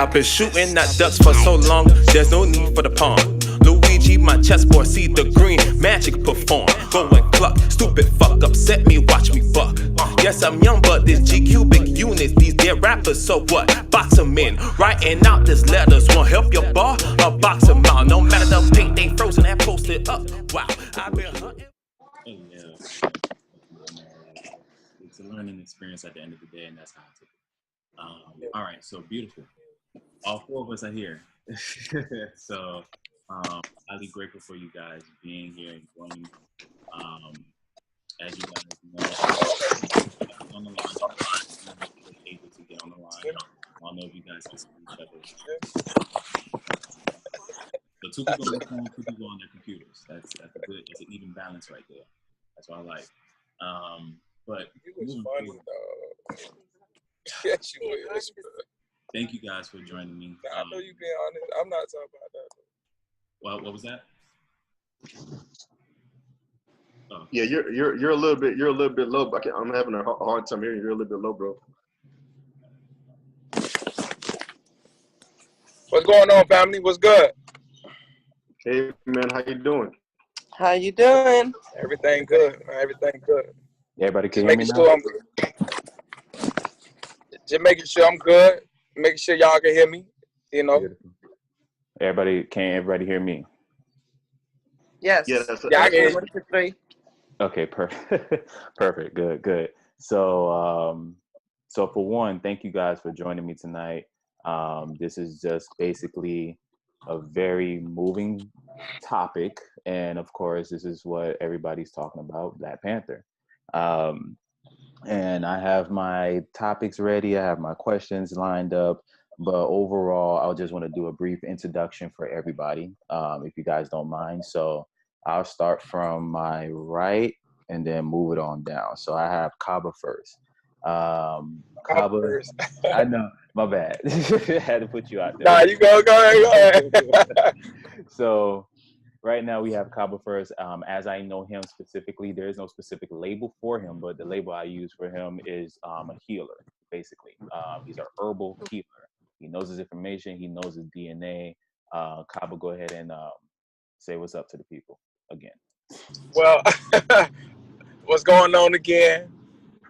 I've been shooting at ducks for so long, there's no need for the pawn. Luigi, my chessboard, see the green magic perform. Go and cluck, stupid fuck, upset me, watch me fuck. Yes, I'm young, but this GQ big units, these dead rappers, so what? Box them in, writing out these letters, won't help your bar, or box them out. No matter the paint, they frozen and posted up. Wow, I've been hunting. Oh yeah, it's a learning experience at the end of the day, and that's how I took it. All right, so beautiful. All four of us are here, so highly grateful for you guys being here and joining. As you guys know, on the line, able to get on the line. I don't know if you guys can see each other. So two people on the phone, two people on their computers. That's a good. It's an even balance right there. That's what I like. But you was funny, dog. Yes, you was. Thank you guys for joining me. I know you being honest. I'm not talking about that. Well, what was that? Oh. Yeah, you're a little bit low. But I'm having a hard time hearing you. You're a little bit low, bro. What's going on, family? What's good? Hey man, how you doing? How you doing? Everything good. Everything good. Everybody can hear me now? Just making sure I'm good. Making sure y'all can hear me. You know. Beautiful. Can everybody hear me? Yes. Yeah, I can hear you. 1, 2, 3. Okay, perfect. Perfect. Good. So for one, thank you guys for joining me tonight. This is just basically a very moving topic, and of course, this is what everybody's talking about: Black Panther. And I have my topics ready. I have my questions lined up. But overall, I just want to do a brief introduction for everybody, if you guys don't mind. So I'll start from my right and then move it on down. So I have Kaba first. Kaba first. I know, my bad. I had to put you out there. Nah, you go ahead. So right now we have Kaba first. As I know him specifically, there is no specific label for him, but the label I use for him is a healer, basically. He's an herbal healer. He knows his information. He knows his DNA. Kaba, go ahead and say what's up to the people again. Well, what's going on again?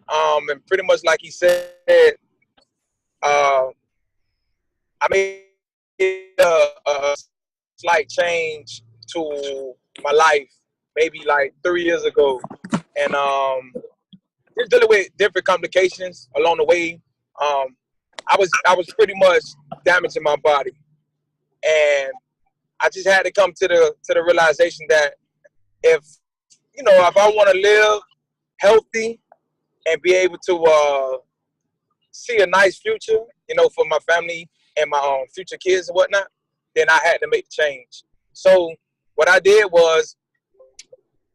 And pretty much like he said, I made a slight change to my life maybe like 3 years ago, and just dealing with different complications along the way. I was pretty much damaging my body, and I just had to come to the realization that if I want to live healthy and be able to see a nice future, for my family and my future kids and whatnot, then I had to make the change. So what I did was,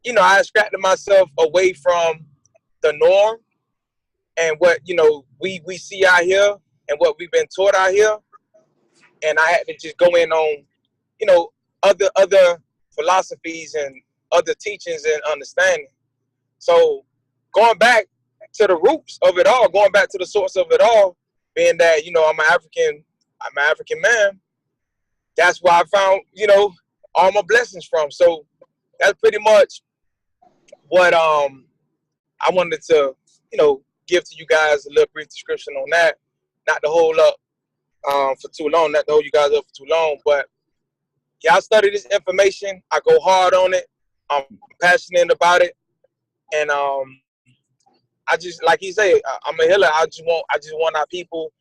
I extracted myself away from the norm and what we see out here and what we've been taught out here, and I had to just go in on other philosophies and other teachings and understanding. So going back to the roots of it all, going back to the source of it all, being that I'm an African man, that's where I found all my blessings from. So that's pretty much what I wanted to give to you guys, a little brief description on that. Not to hold up for too long, not to hold you guys up for too long, but yeah, I study this information. I go hard on it. I'm passionate about it, and I just, like he said, I'm a healer. I just want our people,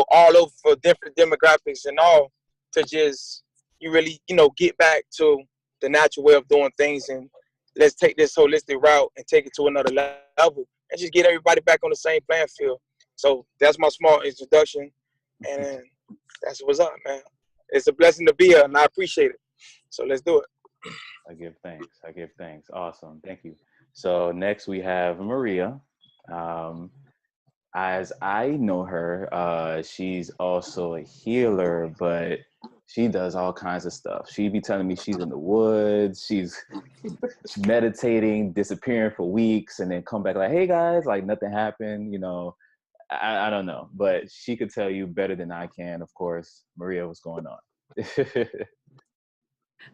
all over for different demographics and all, to just really get back to the natural way of doing things, and let's take this holistic route and take it to another level and just get everybody back on the same playing field. So that's my small introduction, and that's what's up, man. It's a blessing to be here, and I appreciate it. So let's do it. I give thanks. Awesome. Thank you. So next we have Maria. As I know her, she's also a healer, but she does all kinds of stuff. She be telling me she's in the woods, she's meditating, disappearing for weeks, and then come back like, hey guys, like nothing happened, I don't know, but she could tell you better than I can, of course. Maria, what's going on?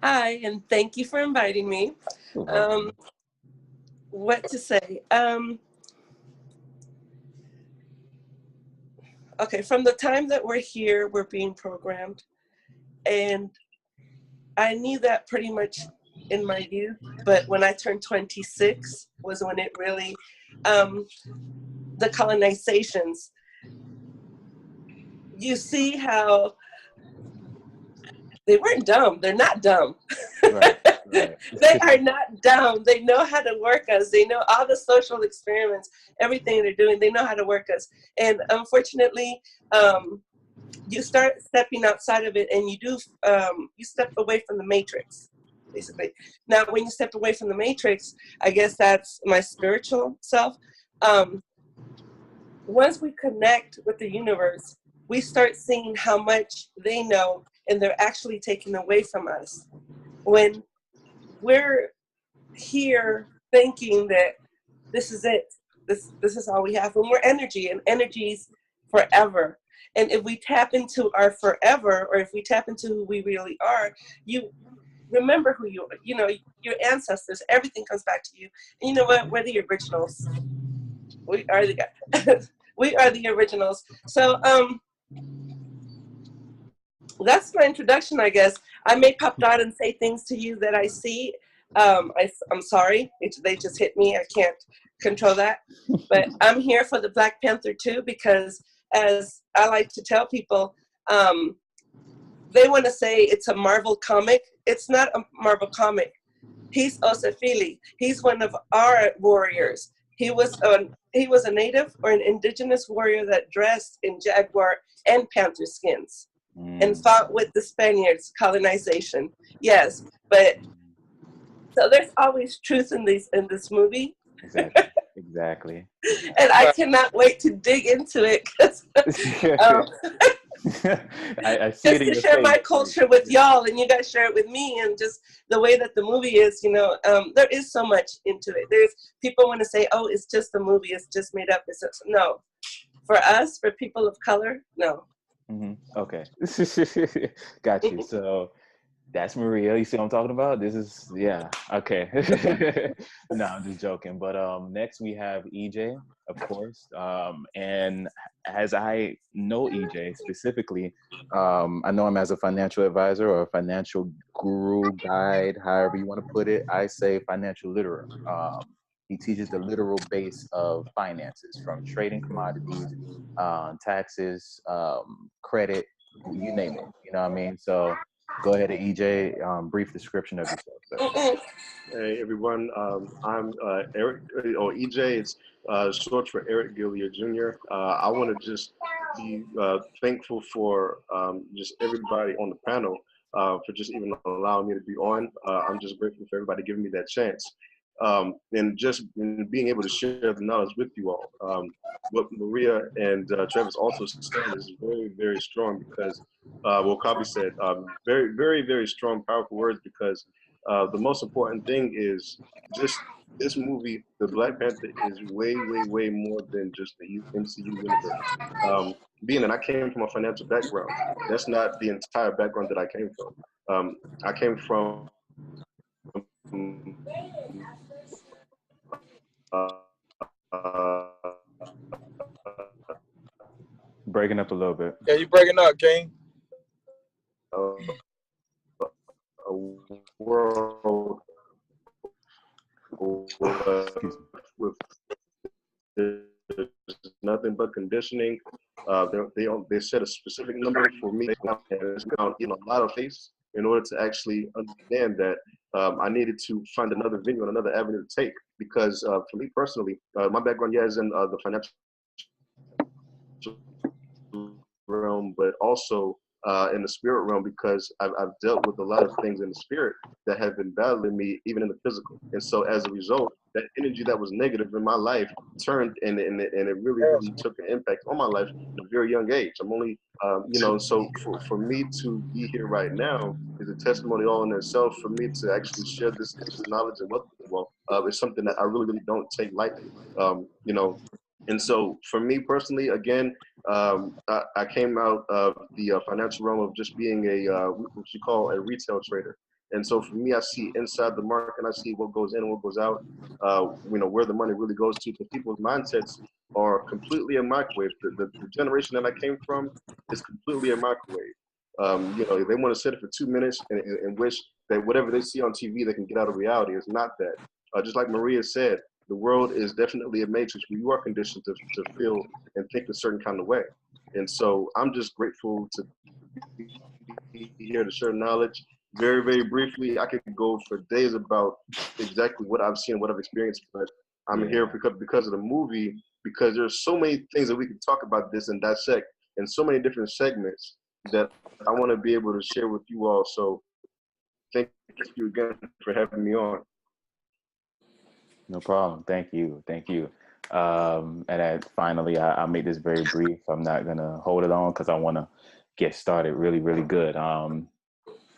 Hi, and thank you for inviting me. You're welcome. What to say? Okay, from the time that we're here, we're being programmed. And I knew that pretty much in my youth, but when I turned 26 was when it really, the colonizations, you see how they weren't dumb. They're not dumb. Right. They are not dumb. They know how to work us. They know all the social experiments, everything they're doing. They know how to work us. And unfortunately, you start stepping outside of it, and you step away from the matrix, basically. Now, when you step away from the matrix, I guess that's my spiritual self. Once we connect with the universe, we start seeing how much they know, and they're actually taking away from us. When we're here thinking that this is it, this is all we have, when we're energy, and energy's forever. And if we tap into our forever, or if we tap into who we really are, you remember who you are, your ancestors, everything comes back to you. And you know what? We're the originals. We are the we are the originals. So that's my introduction, I guess. I may pop out and say things to you that I see. I'm sorry. They just hit me. I can't control that. But I'm here for the Black Panther too, because as I like to tell people, they want to say it's a Marvel comic. It's not a Marvel comic. He's Osefili. He's one of our warriors. He was a native or an indigenous warrior that dressed in jaguar and panther skins and fought with the Spaniards, colonization. Yes, but so there's always truth in this movie. Exactly. And I cannot wait to dig into it, because I see it in just to your share face. my culture with y'all, and you guys share it with me, and just the way that the movie is, there is so much into it. There's people want to say, oh, it's just a movie, it's just made up. No, for us, for people of color, no. Okay. Got you. So that's Maria. You see what I'm talking about? This is, yeah. Okay. No, I'm just joking. But next we have EJ, of course. And as I know EJ specifically, I know him as a financial advisor or a financial guru, guide, however you want to put it. I say financial literate. He teaches the literal base of finances, from trading commodities, taxes, credit, you name it. You know what I mean? So go ahead, EJ. Brief description of yourself, sir. Hey everyone, I'm Eric, or EJ. It's short for Eric Gailliard Jr. I want to just be thankful for just everybody on the panel for just even allowing me to be on. I'm just grateful for everybody giving me that chance. And just being able to share the knowledge with you all. What Maria and Travis also said is very, very strong, because what Kaba said, very, very, very strong, powerful words, because the most important thing is just this movie, The Black Panther, is way, way, way more than just the MCU universe. Being that I came from a financial background, that's not the entire background that I came from. I came from Breaking up a little bit. Yeah, you breaking up, King. a world with there's nothing but conditioning. They set a specific number for me, and it's now in a lot of cases in order to actually understand that I needed to find another venue and another avenue to take, because for me personally, my background, yeah, is in the financial realm, but also in the spirit realm, because I've dealt with a lot of things in the spirit that have been battling me, even in the physical. And so as a result, that energy that was negative in my life turned, and it really, really took an impact on my life at a very young age. I'm only, so for me to be here right now is a testimony all in itself. For me to actually share this knowledge and wealth, well, it's something that I really, really don't take lightly. And so for me personally, again, I came out of the financial realm of just being what you call a retail trader. And so for me, I see inside the market, and I see what goes in and what goes out, where the money really goes to. Because people's mindsets are completely a microwave. The generation that I came from is completely a microwave. They want to sit it for 2 minutes and wish that whatever they see on TV, they can get out of reality. It's not that. Just like Maria said, the world is definitely a matrix where you are conditioned to feel and think a certain kind of way. And so I'm just grateful to be here to share knowledge. Very, very briefly, I could go for days about exactly what I've seen, what I've experienced, but I'm here because of the movie, because there's so many things that we can talk about this and dissect in so many different segments that I want to be able to share with you all. So thank you again for having me on. No problem. Thank you. Thank you. And finally, I'll make this very brief. I'm not going to hold it on because I want to get started really, really good. And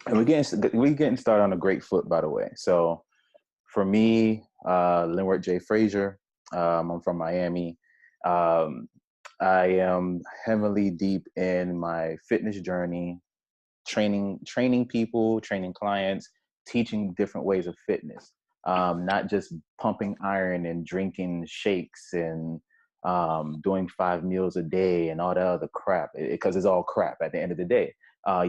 we're getting started on a great foot, by the way. So for me, Linward J. Frazier, I'm from Miami. I am heavily deep in my fitness journey, training people, training clients, teaching different ways of fitness. Not just pumping iron and drinking shakes and doing 5 meals a day and all that other crap, because it's all crap at the end of the day.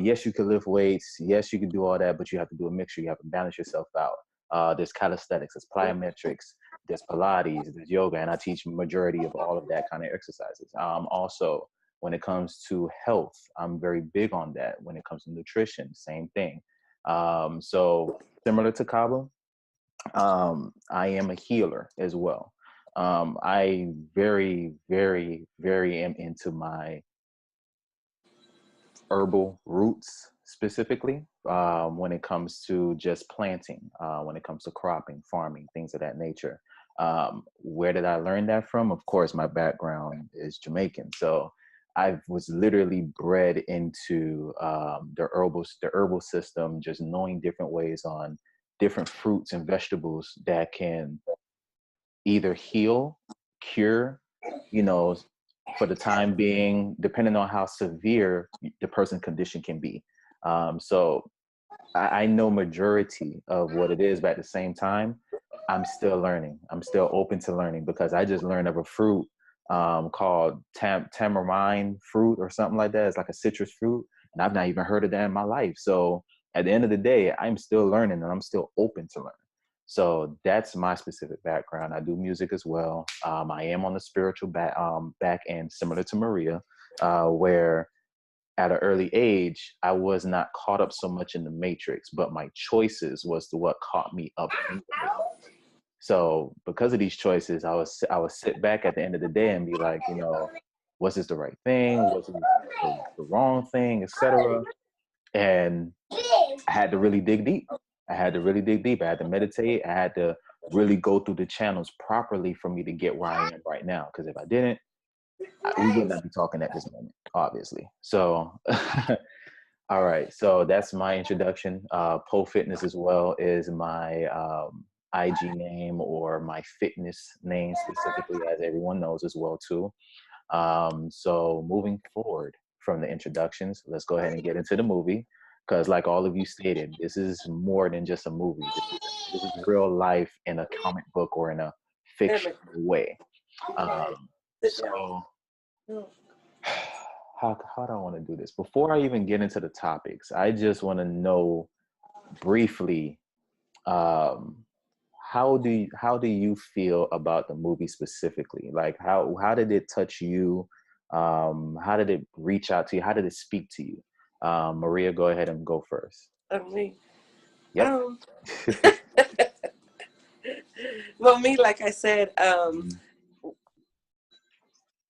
Yes, you can lift weights. Yes, you can do all that, but you have to do a mixture. You have to balance yourself out. There's calisthenics, there's plyometrics, there's Pilates, there's yoga, and I teach majority of all of that kind of exercises. Also, when it comes to health, I'm very big on that. When it comes to nutrition, same thing. So similar to Kaba, I am a healer as well. I very, very, very am into my herbal roots specifically when it comes to just planting, when it comes to cropping, farming, things of that nature. Where did I learn that from? Of course, my background is Jamaican. So I was literally bred into the herbal system, just knowing different ways on different fruits and vegetables that can either heal, cure, for the time being, depending on how severe the person's condition can be. So I know majority of what it is, but at the same time, I'm still learning. I'm still open to learning, because I just learned of a fruit called tamarind fruit or something like that. It's like a citrus fruit, and I've not even heard of that in my life. So at the end of the day, I'm still learning, and I'm still open to learn. So that's my specific background. I do music as well. I am on the spiritual back end, similar to Maria, where at an early age, I was not caught up so much in the matrix, but my choices was what caught me up in the matrix. So because of these choices, I would sit back at the end of the day and be like, was this the right thing? Was it the wrong thing, etc.? And I had to really dig deep. I had to meditate. I had to really go through the channels properly for me to get where I am right now. Because if I didn't, we would not be talking at this moment, obviously. So, all right. So that's my introduction. Pole Fitness as well is my IG name, or my fitness name specifically, as everyone knows as well too. So moving forward from the introductions, let's go ahead and get into the movie. Because like all of you stated, this is more than just a movie. This is real life in a comic book or in a fictional way. So how do I want to do this? Before I even get into the topics, I just want to know briefly, how do you feel about the movie specifically? Like how did it touch you? How did it reach out to you? How did it speak to you? Maria, go ahead and go first. Me. Yep. Well, me, like I said,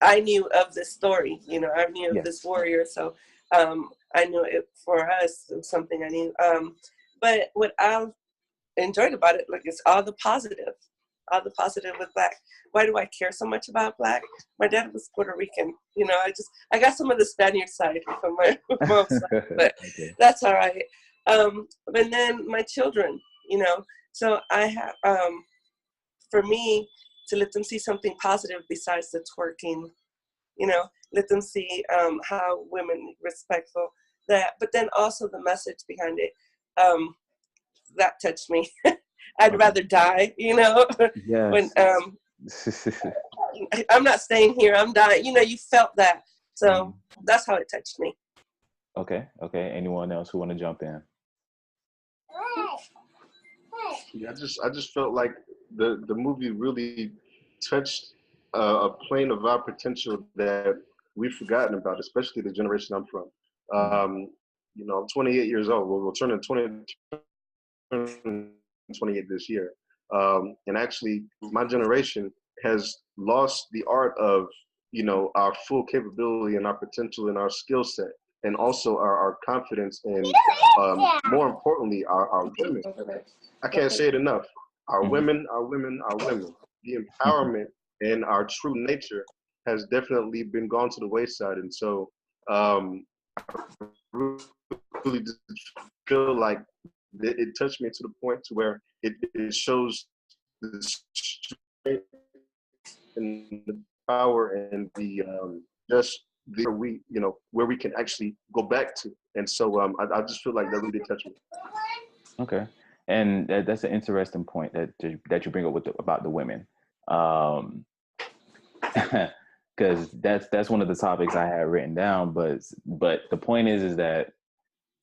I knew of this story. I knew of this warrior, so I knew it for us. It was something I knew. But what I enjoyed about it, like, it's all the positive with Black. Why do I care so much about Black? My dad was Puerto Rican. I got some of the Spaniard side from my mom's side, but okay. That's all right. But then my children, so I have, for me, to let them see something positive besides the twerking, you know, let them see how women respectful that, but then also the message behind it, that touched me. I'd rather die, you know, Yes. when I'm not staying here, I'm dying, you know, you felt that. So that's how it touched me. Okay. Anyone else who want to jump in? Yeah, I just felt like the movie really touched a plane of our potential that we've forgotten about, especially the generation I'm from. You know, I'm 28 years old. We'll turn 28 this year. And actually, my generation has lost the art of, you know, our full capability and our potential and our skill set, and also our confidence, and more importantly, our women. I can't say it enough. Our women. The empowerment and our true nature has definitely been gone to the wayside. And so I really just feel like it touched me to the point to where it shows the strength and the power and the just where we, you know, where we can actually go back to. And so I just feel like that really touched me. Okay. And that's an interesting point that you bring up about the women, because that's one of the topics I had written down. But the point is that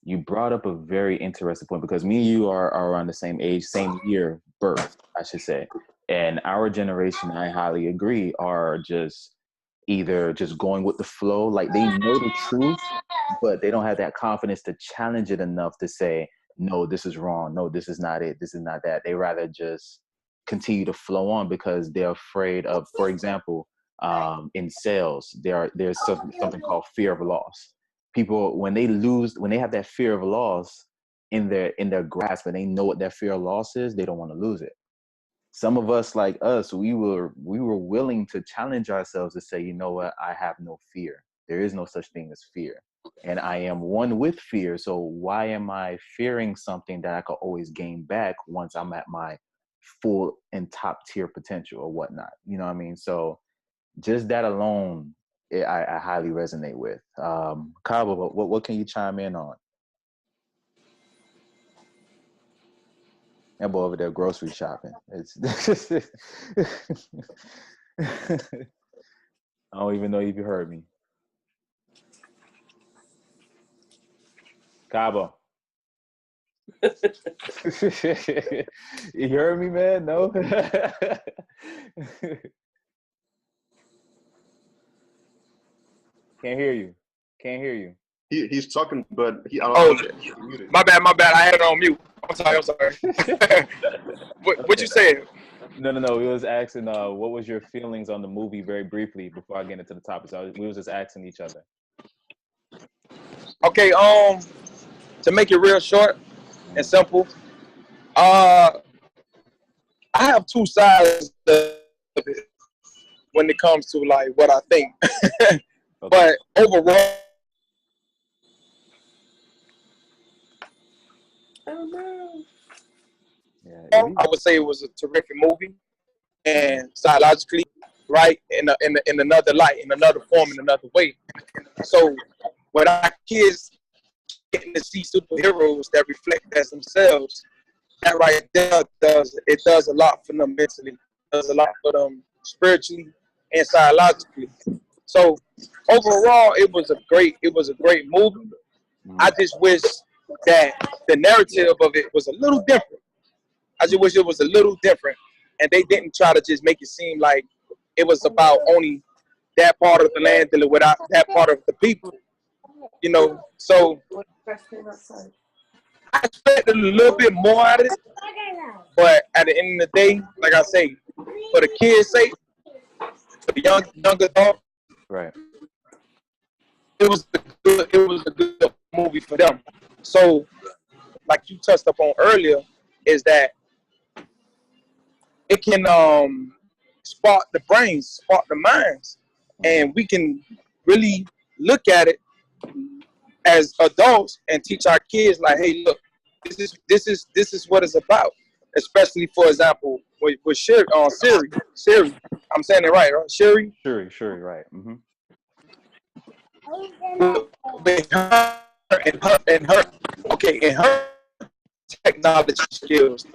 you brought up a very interesting point, because me and you are around the same age, same year birth, I should say, and our generation, I highly agree, are just either just going with the flow, like they know the truth, but they don't have that confidence to challenge it enough to say, no, this is wrong. No, this is not it. This is not that. They rather just continue to flow on because they're afraid of, for example, in sales, there's something called fear of loss. People, when they have that fear of loss in their grasp, and they know what that fear of loss is, they don't want to lose it. Some of us, like us, we were willing to challenge ourselves to say, you know what, I have no fear. There is no such thing as fear. And I am one with fear. So why am I fearing something that I could always gain back once I'm at my full and top tier potential or whatnot? You know what I mean? So just that alone, I highly resonate with. Kaba, what can you chime in on? That boy over there grocery shopping. It's I don't even know if you heard me. Cabo. You heard me, man? No? Can't hear you. He's talking, but I Oh, don't know. my bad. I had it on mute. I'm sorry. What you saying? No. We was asking, what was your feelings on the movie, very briefly, before I get into the topic. So we was just asking each other. Okay. To make it real short and simple, I have two sides of it when it comes to like what I think. Okay. But overall, Oh no. Yeah, I would say it was a terrific movie, and psychologically, right, in another light, in another form, in another way. So when our kids getting to see superheroes that reflect as themselves, that right there does a lot for them mentally, does a lot for them spiritually and psychologically. So overall, it was a great movie. I just wish that the narrative of it was a little different. I just wish it was a little different, and they didn't try to just make it seem like it was about only that part of the land dealing with that part of the people. You know, so I expected a little bit more out of it, but at the end of the day, like I say, for the kids' sake, for the young adult, right. it was a good movie for them. So, like you touched upon earlier, is that it can spark the brains, spark the minds, and we can really look at it as adults and teach our kids like, hey, look, this is what it's about. especially for example with Siri. Siri. I'm saying it right? Siri. Sure, right. With her in her technology skills,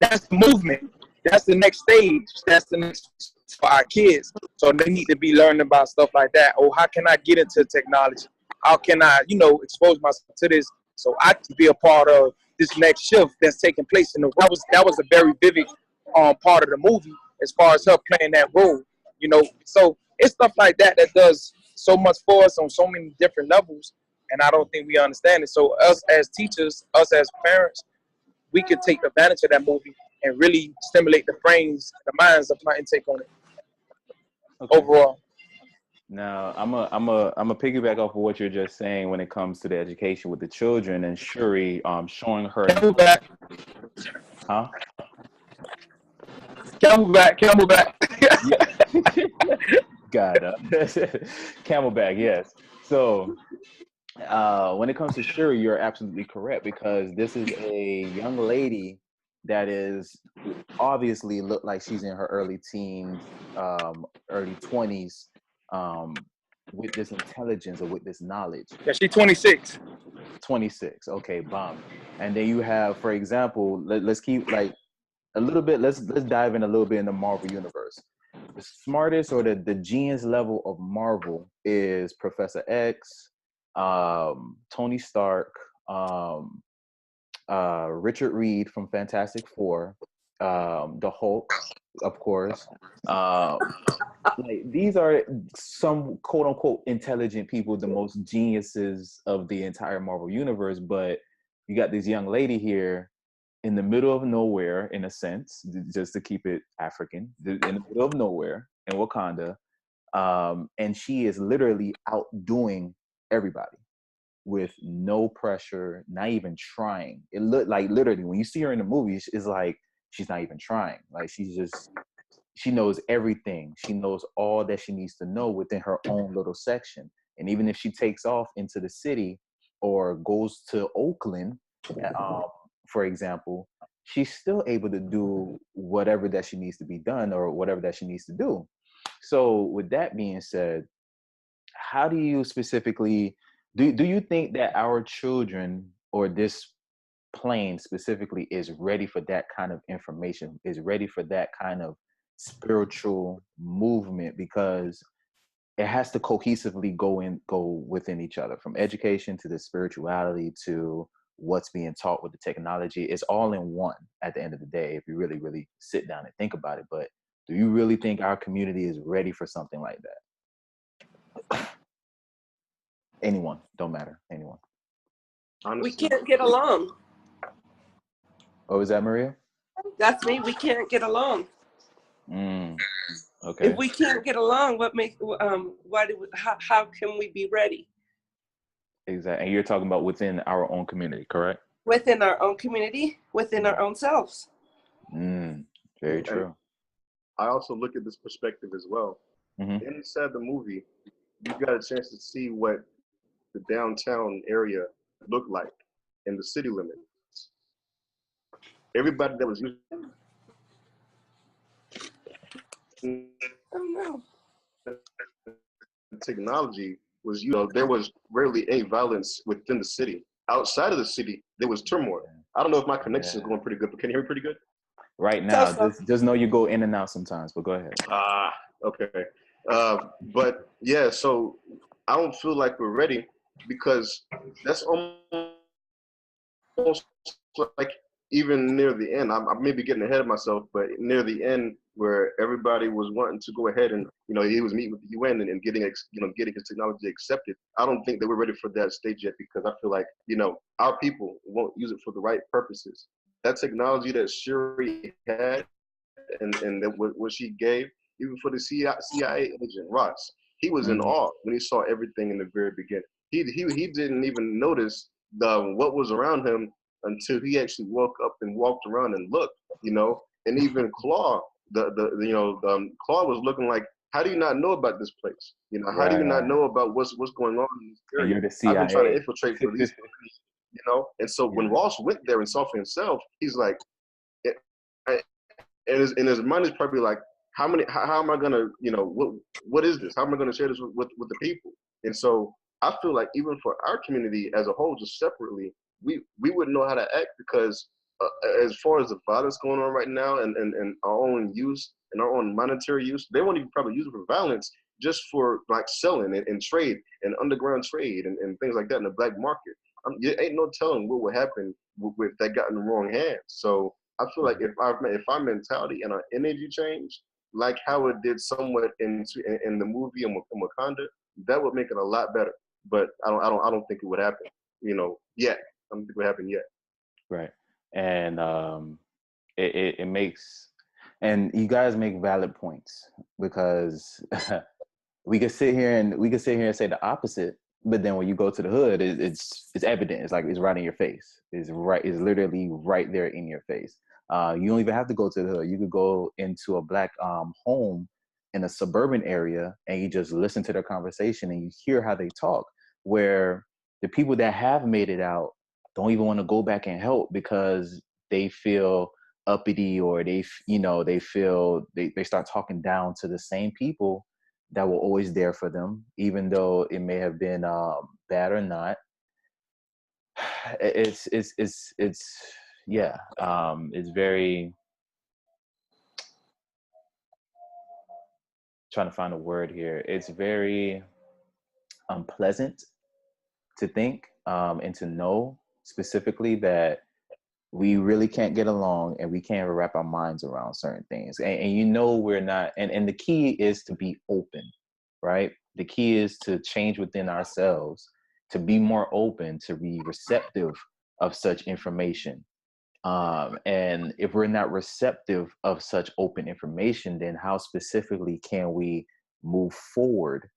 that's the movement. That's the next stage. That's the next for our kids. So they need to be learning about stuff like that. Oh, how can I get into technology? How can I, expose myself to this so I can be a part of this next shift that's taking place in the that was a very vivid part of the movie as far as her playing that role. So it's stuff like that that does so much for us on so many different levels, and I don't think we understand it. So us as teachers, us as parents, we could take advantage of that movie and really stimulate the brains, the minds of my intake on it overall. Now, I'm a piggyback off of what you're just saying when it comes to the education with the children and Shuri showing her. Camelback. Huh? Camelback. God, Camelback, yes. So when it comes to Shuri, you're absolutely correct because this is a young lady that is obviously look like she's in her early teens, early 20s, with this intelligence or with this knowledge. Yeah, she's 26. 26. Okay, bomb. And then you have, for example, let's keep like a little bit. Let's dive in a little bit in the Marvel universe. The smartest or the genius level of Marvel is Professor X, Tony Stark, Richard Reed from Fantastic Four, the Hulk, of course. Like these are some quote unquote intelligent people, the most geniuses of the entire Marvel universe. But you got this young lady here in the middle of nowhere, in a sense, just to keep it African, in the middle of nowhere in Wakanda, and she is literally outdoing everybody with no pressure, not even trying. It looked like literally when you see her in the movies, it's like she's not even trying. Like she knows everything. She knows all that she needs to know within her own little section. And even if she takes off into the city or goes to Oakland, for example, she's still able to do whatever that she needs to be done or whatever that she needs to do. So with that being said, how do you specifically, do you think that our children or this plane specifically is ready for that kind of information, is ready for that kind of spiritual movement? Because it has to cohesively go within each other, from education to the spirituality to what's being taught with the technology. It's all in one at the end of the day, if you really, really sit down and think about it. But do you really think our community is ready for something like that? Anyone, don't matter, anyone. We can't get along. Oh, is that Maria? That's me. We can't get along. Okay. If we can't get along, how can we be ready? Exactly. And you're talking about within our own community, correct? Within our own community, within our own selves. Very true. I also look at this perspective as well. Inside the movie, you got a chance to see what the downtown area looked like in the city limits. Everybody that was using technology was, there was rarely any violence within the city. Outside of the city, there was turmoil. I don't know if my connection is going pretty good, but can you hear me pretty good? Right now, just know you go in and out sometimes, but go ahead. Okay. But yeah, so I don't feel like we're ready because that's almost like even near the end, I may be getting ahead of myself, but near the end where everybody was wanting to go ahead and, he was meeting with the UN and getting his technology accepted. I don't think that we're ready for that stage yet because I feel like, our people won't use it for the right purposes. That technology that Shuri had and that what she gave, even for the CIA agent, Ross, he was in awe when he saw everything in the very beginning. He didn't even notice what was around him until he actually woke up and walked around and looked, and even Claw, Claw was looking like, how do you not know about this place? How do you not know about what's going on in this area? You're the CIA. I've been trying to infiltrate for these, and so when Ross went there and saw for himself, he's like, and his mind is probably like, how am I gonna, what is this? How am I gonna share this with the people? And so I feel like even for our community as a whole, just separately, we wouldn't know how to act because as far as the violence going on right now and our own use and our own monetary use, they won't even probably use it for violence, just for like selling and trade and underground trade and things like that in the black market. There ain't no telling what would happen if that got in the wrong hands. So I feel like if our mentality and our energy changed, like how it did somewhat in the movie in Wakanda, that would make it a lot better. But I don't think it would happen, yet. I don't think it would happen yet. Right. And it makes, and you guys make valid points, because we could sit here and say the opposite, but then when you go to the hood, it's evident. It's like it's right in your face. It's literally right there in your face. You don't even have to go to the hood. You could go into a black home in a suburban area and you just listen to their conversation and you hear how they talk, where the people that have made it out don't even want to go back and help because they feel uppity, or they feel they start talking down to the same people that were always there for them, even though it may have been bad or not. It's very, trying to find a word here. It's very unpleasant to think and to know specifically that we really can't get along and we can't wrap our minds around certain things. And we're not, and the key is to be open, right? The key is to change within ourselves, to be more open, to be receptive of such information. And if we're not receptive of such open information, then how specifically can we move forward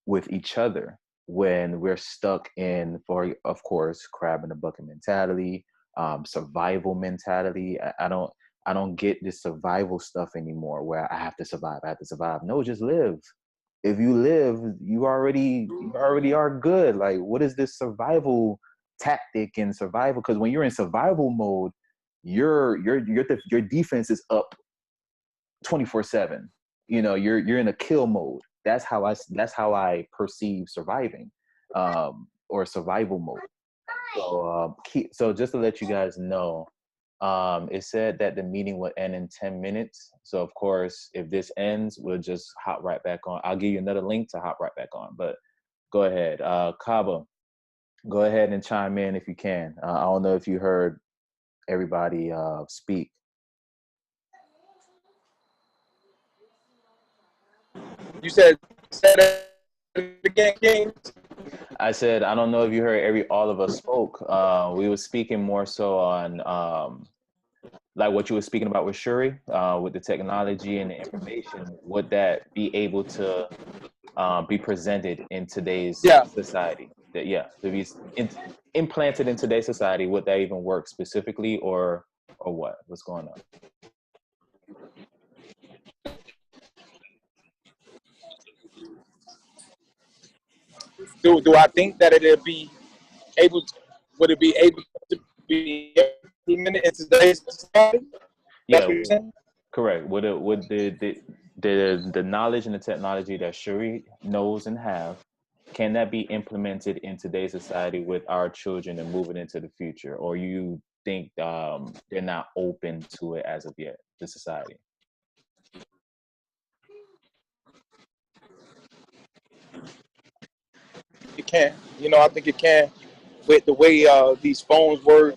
with each other when we're stuck in, of course, crab in the bucket mentality, survival mentality? I don't get this survival stuff anymore, where I have to survive. No, just live. If you live, you already are good. Like, what is this survival tactic and survival? Because when you're in survival mode, your defense is up 24/7. You're in a kill mode. That's how I perceive surviving, or survival mode. So just to let you guys know, it said that the meeting would end in 10 minutes. So of course, if this ends, we'll just hop right back on. I'll give you another link to hop right back on, but go ahead. Kaba, go ahead and chime in if you can. I don't know if you heard everybody speak. You said it again, King? I said, I don't know if you heard all of us spoke. We were speaking more so on like what you were speaking about with Shuri, with the technology and the information. Would that be able to be presented in today's society? To be implanted in today's society, would that even work specifically, or what? What's going on? Do I think that would it be able to be implemented in today's society? Yeah, correct. Would the knowledge and the technology that Shuri knows and have, can that be implemented in today's society with our children and moving into the future? Or you think they're not open to it as of yet, the society? It can. I think it can, with the way these phones work,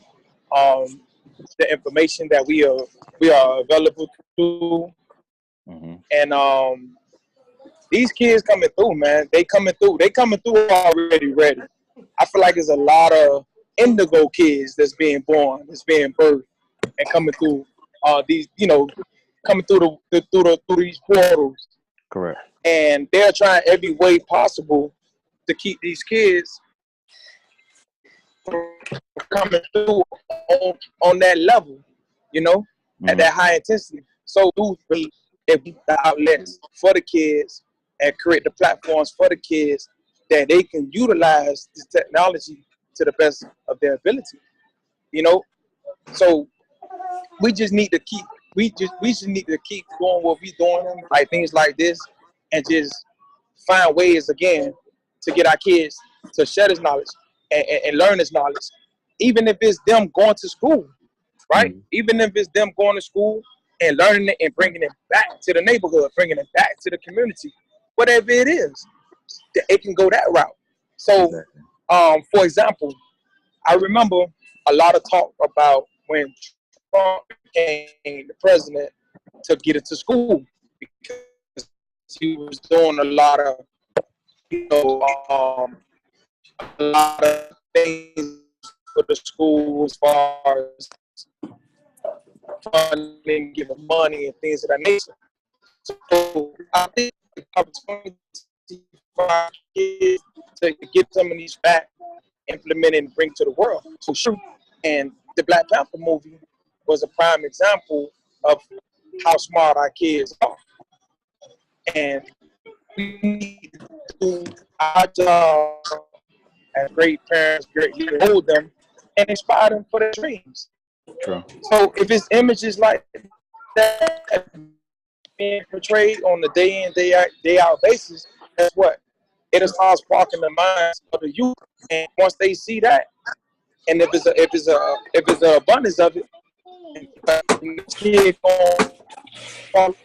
the information that we are available to, and these kids coming through, man. They coming through already ready. I feel like there's a lot of indigo kids that's being born, that's being birthed, and coming through these, coming through these portals. Correct. And they're trying every way possible to keep these kids coming through on that level, at that high intensity. So if the outlets for the kids and create the platforms for the kids that they can utilize this technology to the best of their ability, So we just need to we just need to keep doing what we doing, like things like this, and just find ways again to get our kids to share this knowledge and learn this knowledge, even if it's them going to school, right? Even if it's them going to school and learning it and bringing it back to the neighborhood, bringing it back to the community, whatever it is, it can go that route. So, for example, I remember a lot of talk about when Trump became the president to get it to school, because he was doing a lot of, a lot of things for the school as far as funding, giving money, and things of that nature. So I think the opportunity for our kids to get some of these back, implement and bring to the world. So sure. And the Black Panther movie was a prime example of how smart our kids are. And we need to do our job as great parents, great to hold them and inspire them for their dreams. True. So if it's images like that being portrayed on the day in, day out basis, guess what? It'll start sparking the minds of the youth. And once they see that, and if it's an abundance of it, the next kid gonna follow,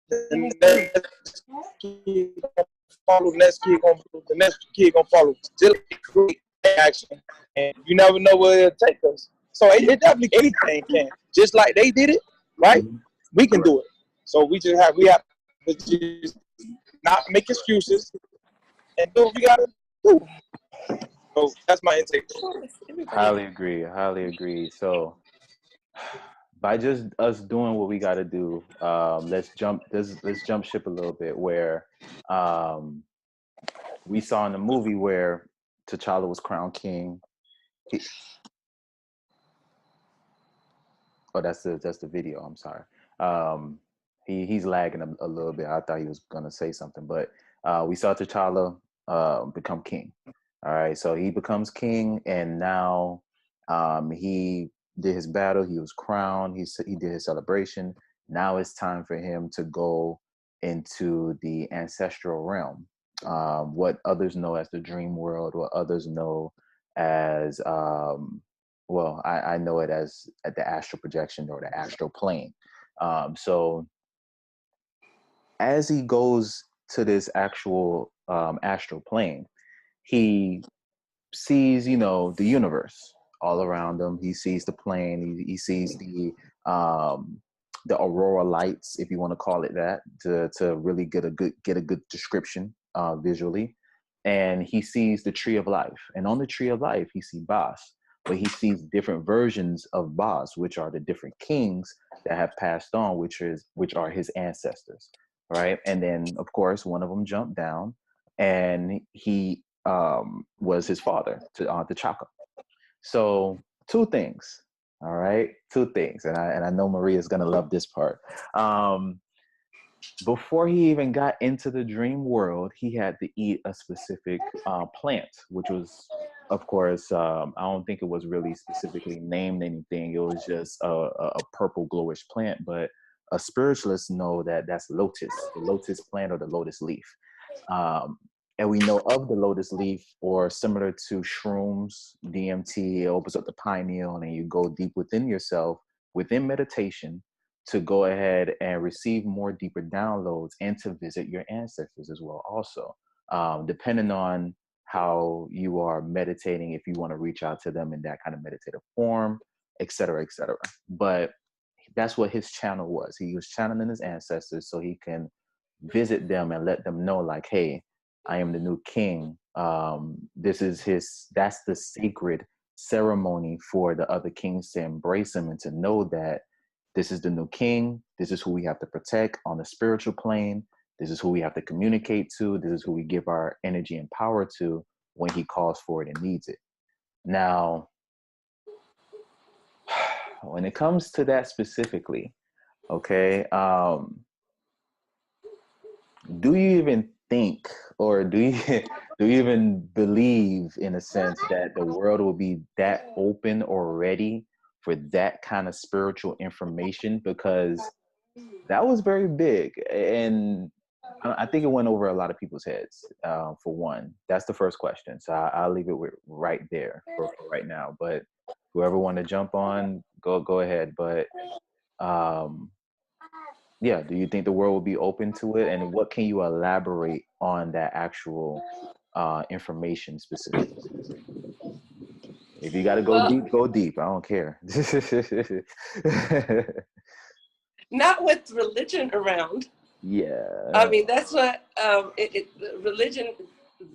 the next kid gonna follow, the next kid gonna follow, the next kid gonna follow. Still great action, and you never know where it'll take us. So it definitely anything can. Just like they did it, right? We can do it. So we have to just not make excuses and do what we gotta do. So that's my intake. Highly agree. So by just us doing what we got to do, let's jump ship a little bit, where we saw in the movie where T'Challa was crowned king. That's the video. I'm sorry. He's lagging a little bit. I thought he was gonna say something, but we saw T'Challa become king. All right, so he becomes king, and now he did his battle. He was crowned. He did his celebration. Now it's time for him to go into the ancestral realm, what others know as the dream world, what others know as I know it as the astral projection or the astral plane. So as he goes to this actual astral plane, he sees, the universe all around him. He sees the plane. He sees the aurora lights, if you want to call it that, to really get a good description visually. And he sees the tree of life. And on the tree of life, he sees Bas, but he sees different versions of Bas, which are the different kings that have passed on, which are his ancestors, right? And then, of course, one of them jumped down, and he was his father, T'Chaka. So two things, all right? Two things, and I know Maria's gonna love this part. Before he even got into the dream world, he had to eat a specific plant, which was, of course, I don't think it was really specifically named anything. It was just a purple glowish plant, but a spiritualist know that that's the lotus plant or the lotus leaf. And we know of the lotus leaf, or similar to shrooms, DMT, it opens up the pineal, and you go deep within yourself, within meditation, to go ahead and receive more deeper downloads and to visit your ancestors as well also, depending on how you are meditating, if you want to reach out to them in that kind of meditative form, et cetera, et cetera. But that's what his channel was. He was channeling his ancestors so he can visit them and let them know, like, hey, I am the new king. That's the sacred ceremony for the other kings to embrace him and to know that this is the new king. This is who we have to protect on the spiritual plane. This is who we have to communicate to. This is who we give our energy and power to when he calls for it and needs it. Now, when it comes to that specifically, okay, do you even think, or do you even believe, in a sense, that the world will be that open or ready for that kind of spiritual information? Because That was very big, and I think it went over a lot of people's heads. For one, that's the first question. So I'll leave it right there for right now. But whoever want to jump on, go ahead. But yeah, do you think the world will be open to it? And what can you elaborate on that actual information specifically? If you got to go Well, deep, go deep. I don't care. not with religion around. Yeah. I mean, that's what religion.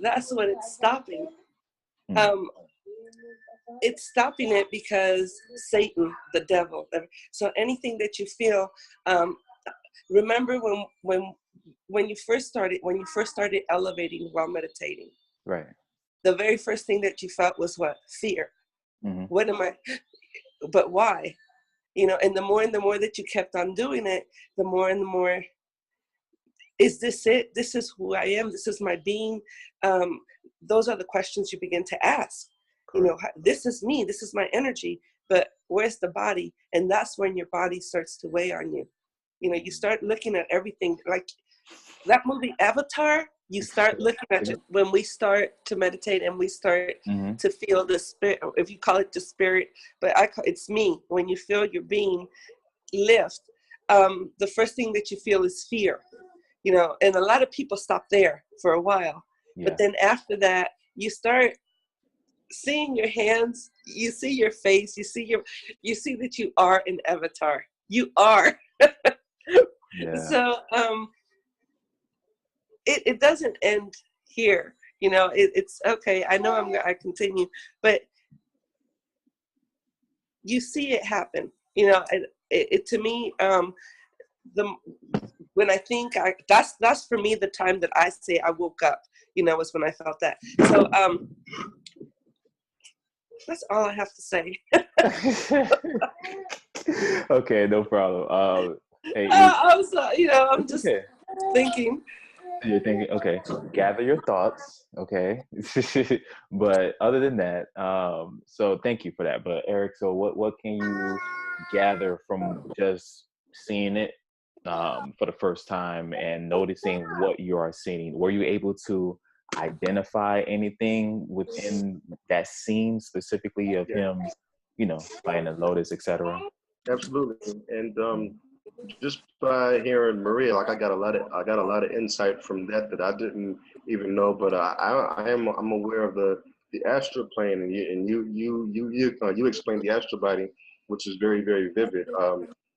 That's what it's stopping. Um, it's stopping it because Satan, the devil. So anything that you feel, remember when you first started elevating while meditating, Right. the very first thing that you felt was what? Fear. Mm-hmm. What am I? But why? You know, and the more that you kept on doing it, the more and the more. Is this it? This is who I am. This is my being. Those are the questions you begin to ask. You know, this is me. This is my energy. But where's the body? And that's when your body starts to weigh on you. You know, you start looking at everything like that movie Avatar. You start looking at it when we start to meditate and we start to feel the spirit, if you call it the spirit, but it's me. When you feel your being lift, the first thing that you feel is fear. You know, and a lot of people stop there for a while. Yeah. But then after that, you start seeing your hands, you see your face, you see that you are an avatar. You are. Yeah. So it doesn't end here. You know, it's okay. I know I continue, but you see it happen. You know, it to me, when I think that's for me the time that I say I woke up, you know, was when I felt that. So that's all I have to say. Okay, no problem. Hey, I'm just thinking. You're thinking, okay, gather your thoughts, okay. But other than that, so thank you for that. But Eric, so what can you gather from just seeing it for the first time and noticing what you are seeing? Were you able to identify anything within that scene specifically of him, you know, playing the Lotus, etc.? Absolutely. And just by hearing Maria, like I got a lot of insight from that I didn't even know. But I'm aware of the astral plane, and you explained the astral body, which is very, very vivid.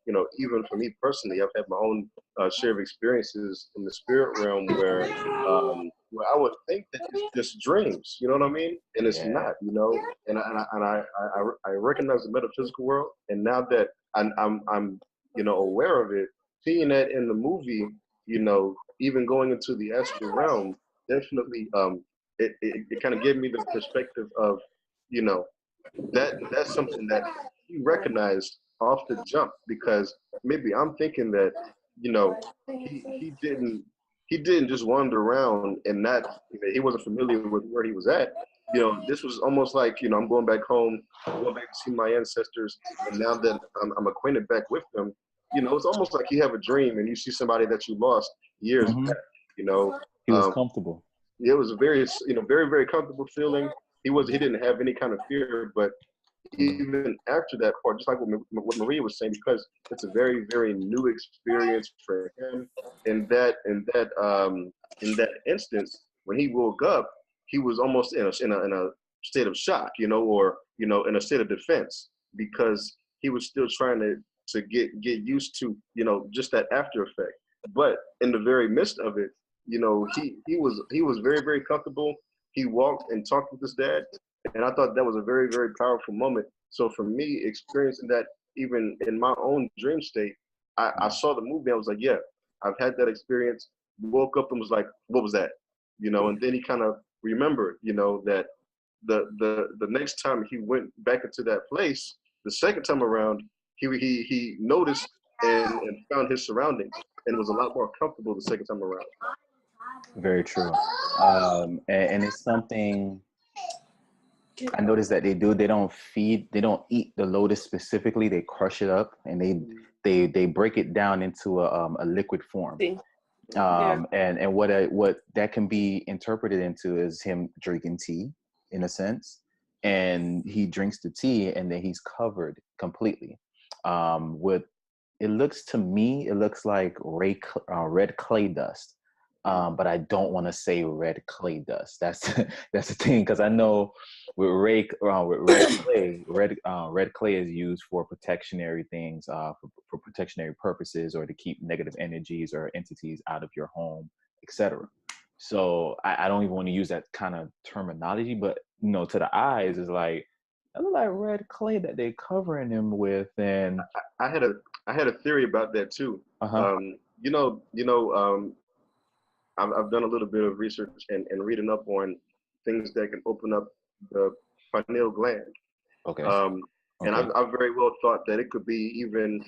You know, even for me personally, I've had my own share of experiences in the spirit realm where I would think that it's just dreams, you know what I mean? And it's not, you know. And I recognize the metaphysical world, and now that I'm you know, aware of it, seeing that in the movie, you know, even going into the astral realm, definitely, it kind of gave me the perspective of, you know, that's something that he recognized off the jump, because maybe I'm thinking that, you know, he didn't just wander around and not, you know, he wasn't familiar with where he was at. You know, this was almost like, you know, I'm going back home, going back to see my ancestors, and now that I'm acquainted back with them, you know, it's almost like you have a dream and you see somebody that you lost years back, you know. He was comfortable. It was a very, you know, very, very comfortable feeling. He didn't have any kind of fear, but even after that part, just like what Maria was saying, because it's a very, very new experience for him. In that instance, when he woke up, he was almost in a state of shock, you know, or, you know, in a state of defense, because he was still trying to get used to, you know, just that after effect. But in the very midst of it, you know, he was very, very comfortable. He walked and talked with his dad, and I thought that was a very, very powerful moment. So for me, experiencing that even in my own dream state, I saw the movie. I was like, yeah, I've had that experience. Woke up and was like, what was that? You know, and then he kind of remembered, you know, that the next time he went back into that place, the second time around, he noticed and found his surroundings and was a lot more comfortable the second time around. Very true. And it's something I noticed that they don't eat the lotus specifically. They crush it up and they break it down into a liquid form. See? Yeah. And what that can be interpreted into is him drinking tea, in a sense, and he drinks the tea and then he's covered completely. With it looks to me, it looks like red clay dust, but I don't want to say red clay dust. That's that's the thing, because I know with red clay is used for protectionary things, for protectionary purposes, or to keep negative energies or entities out of your home, etc. So I don't even want to use that kind of terminology, but to the eyes is like, that look like red clay that they covering him with. And I had a theory about that too. I've done a little bit of research and reading up on things that can open up the pineal gland. Okay. And I've very well thought that it could be even,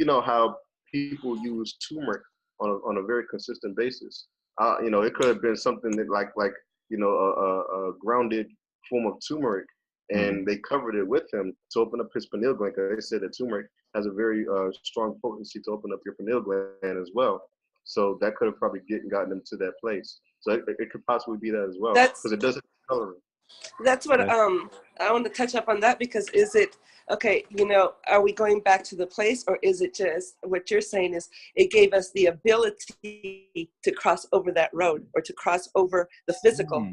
how people use turmeric on a very consistent basis. It could have been something that like a grounded form of turmeric, and they covered it with him to open up his pineal gland, because they said that turmeric has a very strong potency to open up your pineal gland as well. So that could have probably gotten them to that place. So it could possibly be that as well, because it doesn't color. That's what I want to touch up on that, because is it okay? Are we going back to the place, or is it just what you're saying is it gave us the ability to cross over that road, or to cross over the physical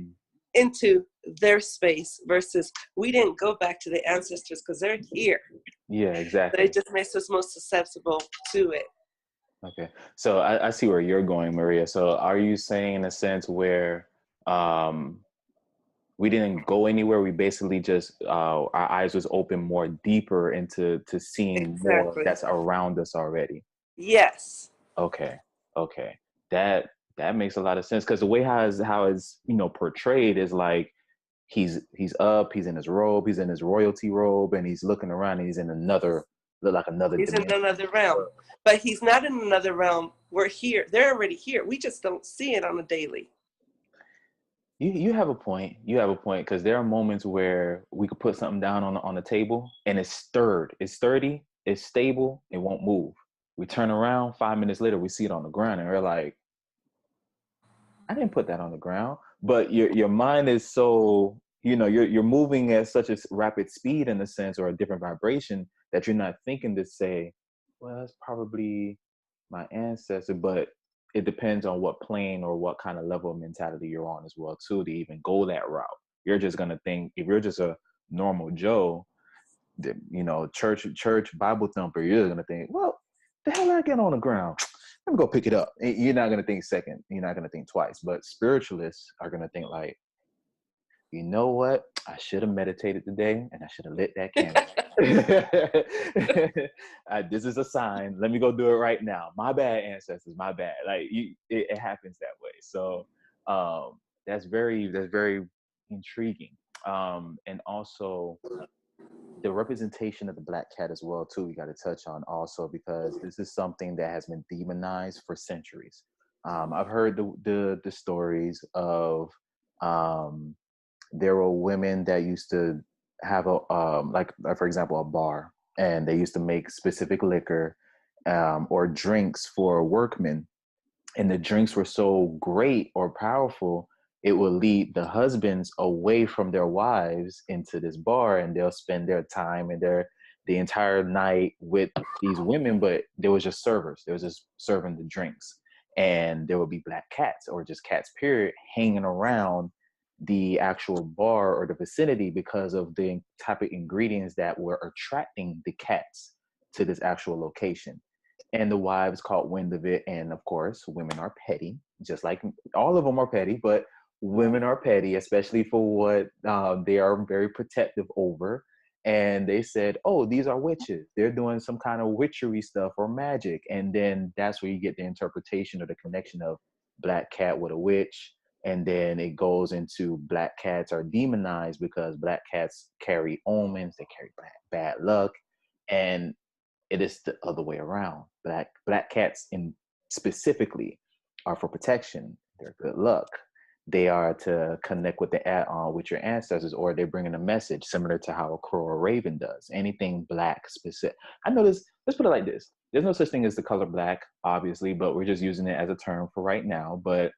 into their space, versus we didn't go back to the ancestors because they're here. Yeah, exactly. But it just makes us most susceptible to it. Okay, so I see where you're going, Maria. So are you saying, in a sense, where we didn't go anywhere, we basically just our eyes was open more deeper into seeing more that's around us already? Yes. Okay. That makes a lot of sense, because the way how it's portrayed is like he's up, he's in his robe, he's in his royalty robe, and he's looking around and he's in another He's dimension. in another realm. But he's not in another realm. We're here. They're already here. We just don't see it on a daily. You have a point. Because there are moments where we could put something down on the table and it's sturdy, it's stable, it won't move. We turn around 5 minutes later, we see it on the ground, and we're like, I didn't put that on the ground. But your mind is so, you're moving at such a rapid speed, in a sense, or a different vibration, that you're not thinking to say, well, that's probably my ancestor. But it depends on what plane or what kind of level of mentality you're on as well, too, to even go that route. You're just going to think, if you're just a normal Joe, church Bible thumper, you're going to think, well, the hell did I get on the ground? Let me go pick it up. You're not going to think second. You're not going to think twice. But spiritualists are going to think like, you know what? I should have meditated today, and I should have lit that candle. This is a sign. Let me go do it right now. My bad, ancestors. My bad. Like it happens that way. So that's very intriguing. And also the representation of the black cat as well too. We got to touch on also, because this is something that has been demonized for centuries. I've heard the stories of there were women that used to have a like for example a bar, and they used to make specific liquor or drinks for workmen, and the drinks were so great or powerful, it would lead the husbands away from their wives into this bar, and they'll spend their time and the entire night with these women, but there was just servers. There was just serving the drinks, and there would be black cats, or just cats period, hanging around the actual bar or the vicinity, because of the type of ingredients that were attracting the cats to this actual location. And the wives caught wind of it, and of course women are petty, just like all of them are petty, but women are petty, especially for what they are very protective over. And they said, oh, these are witches, they're doing some kind of witchery stuff or magic. And then that's where you get the interpretation or the connection of black cat with a witch. And then it goes into black cats are demonized because black cats carry omens, they carry bad luck. And it is the other way around. Black cats in specifically are for protection, they're good luck. they are to connect with with your ancestors, or they're bringing a message similar to how a crow or raven does. Anything black specific. I know this. Let's put it like this: there's no such thing as the color black, obviously, but we're just using it as a term for right now. But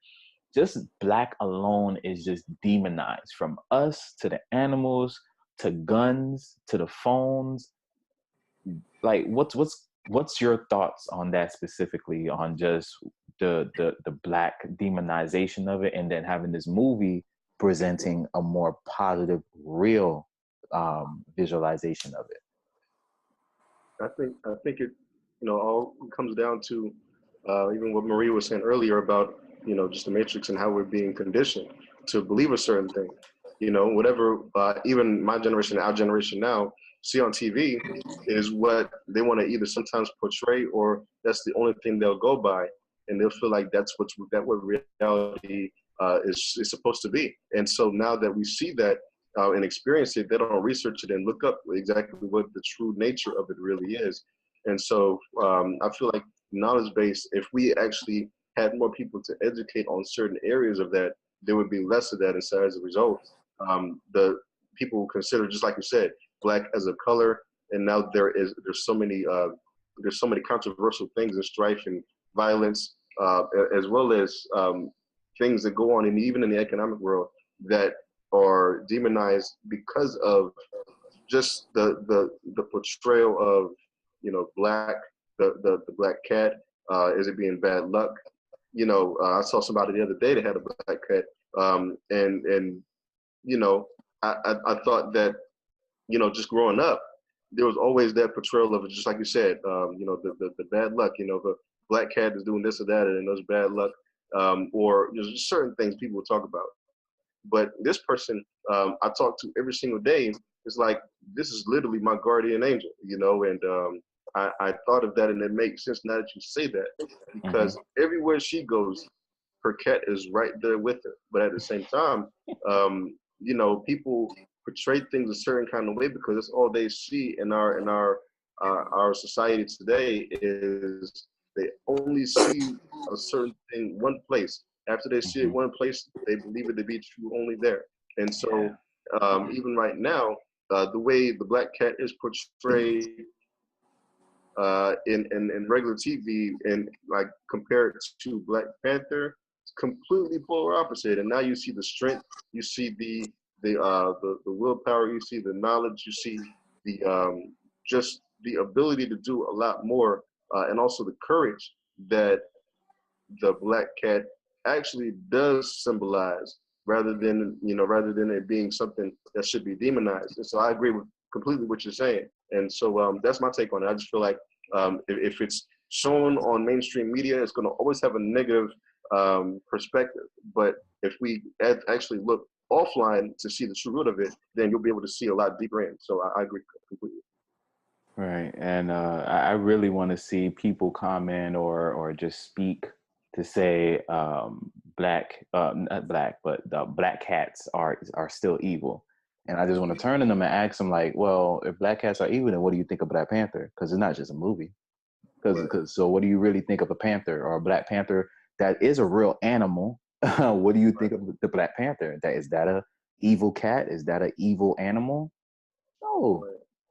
just black alone is just demonized, from us to the animals to guns to the phones. Like, what's your thoughts on that specifically, on just the black demonization of it, and then having this movie presenting a more positive, real visualization of it? I think it, all comes down to even what Marie was saying earlier about, just the matrix and how we're being conditioned to believe a certain thing. Whatever, even my generation, our generation now, see on TV is what they want to either sometimes portray, or that's the only thing they'll go by, and they'll feel like that's what reality is supposed to be. And so now that we see that and experience it, they don't research it and look up exactly what the true nature of it really is. And so I feel like knowledge base, if we actually had more people to educate on certain areas of that, there would be less of that. And so as a result, the people consider, just like you said, black as a color. And now there's so many controversial things and strife and violence, as well as things that go on, and even in the economic world, that are demonized because of just the portrayal of, black, the black cat. Is it being bad luck? I saw somebody the other day that had a black cat, and I thought that, just growing up, there was always that portrayal of it, just like you said, the bad luck. The black cat is doing this or that, and there's bad luck, or just certain things people will talk about. But this person I talk to every single day, it's like, this is literally my guardian angel, and I thought of that, and it makes sense now that you say that, because everywhere she goes, her cat is right there with her. But at the same time, people portray things a certain kind of way because that's all they see in our society today, is they only see a certain thing one place. After they see it one place, they believe it to be true only there. And so even right now, the way the black cat is portrayed in regular TV, and like compared to Black Panther, it's completely polar opposite. And now you see the strength, you see the willpower, you see the knowledge, you see the just the ability to do a lot more, and also the courage that the black cat actually does symbolize, rather than it being something that should be demonized. And so I agree with completely what you're saying. And so that's my take on it. I just feel like if it's shown on mainstream media, it's going to always have a negative perspective. But if we actually look offline to see the true root of it, then you'll be able to see a lot deeper in. So I agree completely. Right. And I really want to see people comment or just speak to say not black, but the black cats are still evil. And I just want to turn to them and ask them, like, well, if black cats are evil, then what do you think of Black Panther? Because it's not just a movie. So what do you really think of a panther or a Black Panther that is a real animal? What do you think of the Black Panther? Is that a evil cat? Is that an evil animal? No.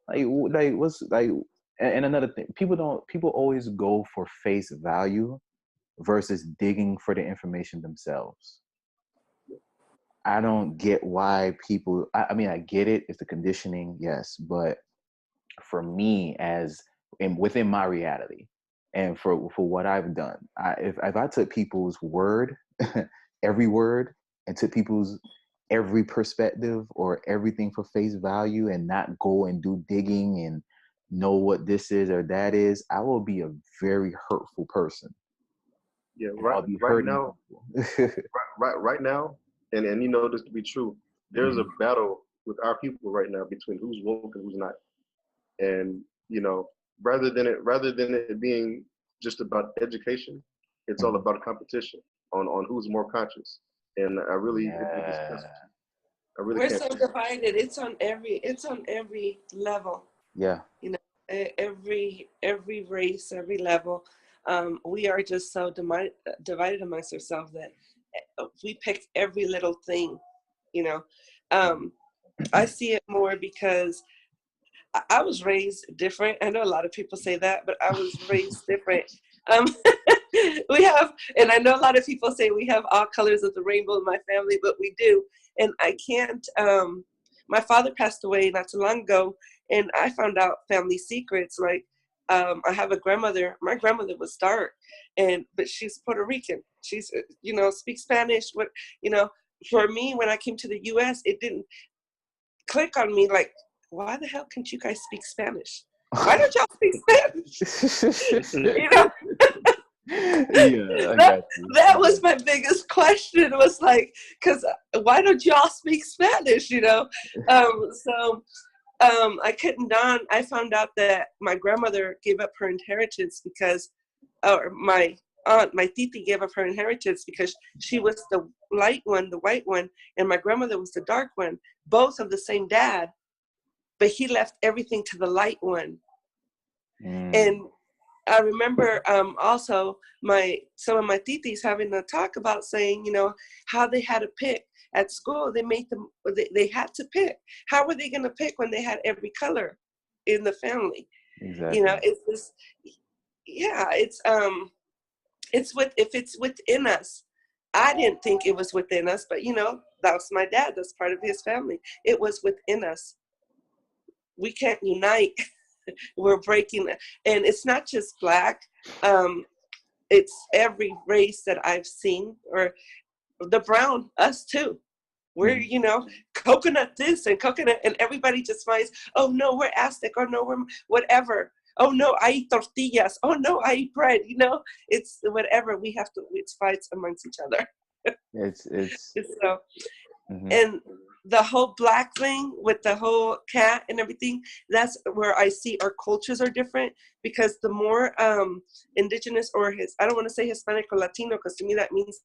Like what's like? And another thing, people always go for face value versus digging for the information themselves. I don't get why people, I mean, I get it, it's the conditioning, yes, but for me, within my reality, and for what I've done, if I took people's word, every word, and took people's every perspective or everything for face value, and not go and do digging and know what this is or that is, I will be a very hurtful person. Yeah, right now, right now, and you know this to be true, there's a battle with our people right now between who's woke and who's not. And rather than it being just about education, it's all about competition on who's more conscious. And I really We're so divided. It's on every level. Yeah. Every race, every level. We are just so divided amongst ourselves that we pick every little thing, you know. I see it more because I was raised different. I know a lot of people say that, but I was raised different. Um, we have, and I know a lot of people say we have all colors of the rainbow in my family, but we do. And I can't, my father passed away not too long ago, and I found out family secrets. Like, I have a grandmother. My grandmother was dark, but she's Puerto Rican. She's, you know, speaks Spanish. What, you know, for me, when I came to the U.S., it didn't click on me like, why the hell can't you guys speak Spanish? Why don't y'all speak Spanish? You know? Yeah, that was my biggest question, was like, because why don't y'all speak Spanish, you know? I couldn't dawn. I found out that my grandmother gave up her inheritance because, or my aunt, my titi, gave up her inheritance because she was the light one, the white one, and my grandmother was the dark one, both of the same dad, but he left everything to the light one. And I remember also some of my titis having a talk about saying, you know, how they had to pick at school. They made them, they had to pick. How were they going to pick when they had every color in the family? Exactly. You know, it's this, yeah, it's if it's within us. I didn't think it was within us, but you know, that's my dad. That's part of his family. It was within us. We can't unite. We're breaking, and it's not just Black. It's every race that I've seen, or the brown, us too. We're, you know, coconut this and coconut, and everybody just finds, oh no, we're Aztec, or no, we're whatever. Oh no, I eat tortillas. Oh no, I eat bread. You know, it's whatever. We have to. It's fights amongst each other. It's So, and the whole Black thing with the whole cat and everything, that's where I see our cultures are different, because the more indigenous, or I don't want to say Hispanic or Latino, because to me that means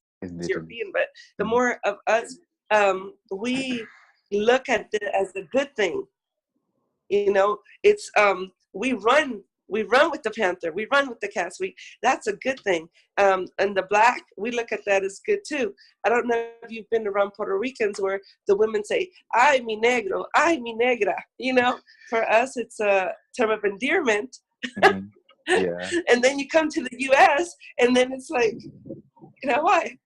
European, but the more of us, we look at it as a good thing. You know, it's we run with the panther, we run with the cats, that's a good thing. And the Black, we look at that as good too. I don't know if you've been around Puerto Ricans where the women say, ay mi negro, ay mi negra. You know, for us it's a term of endearment. Yeah. And then you come to the US and then it's like, you know, why?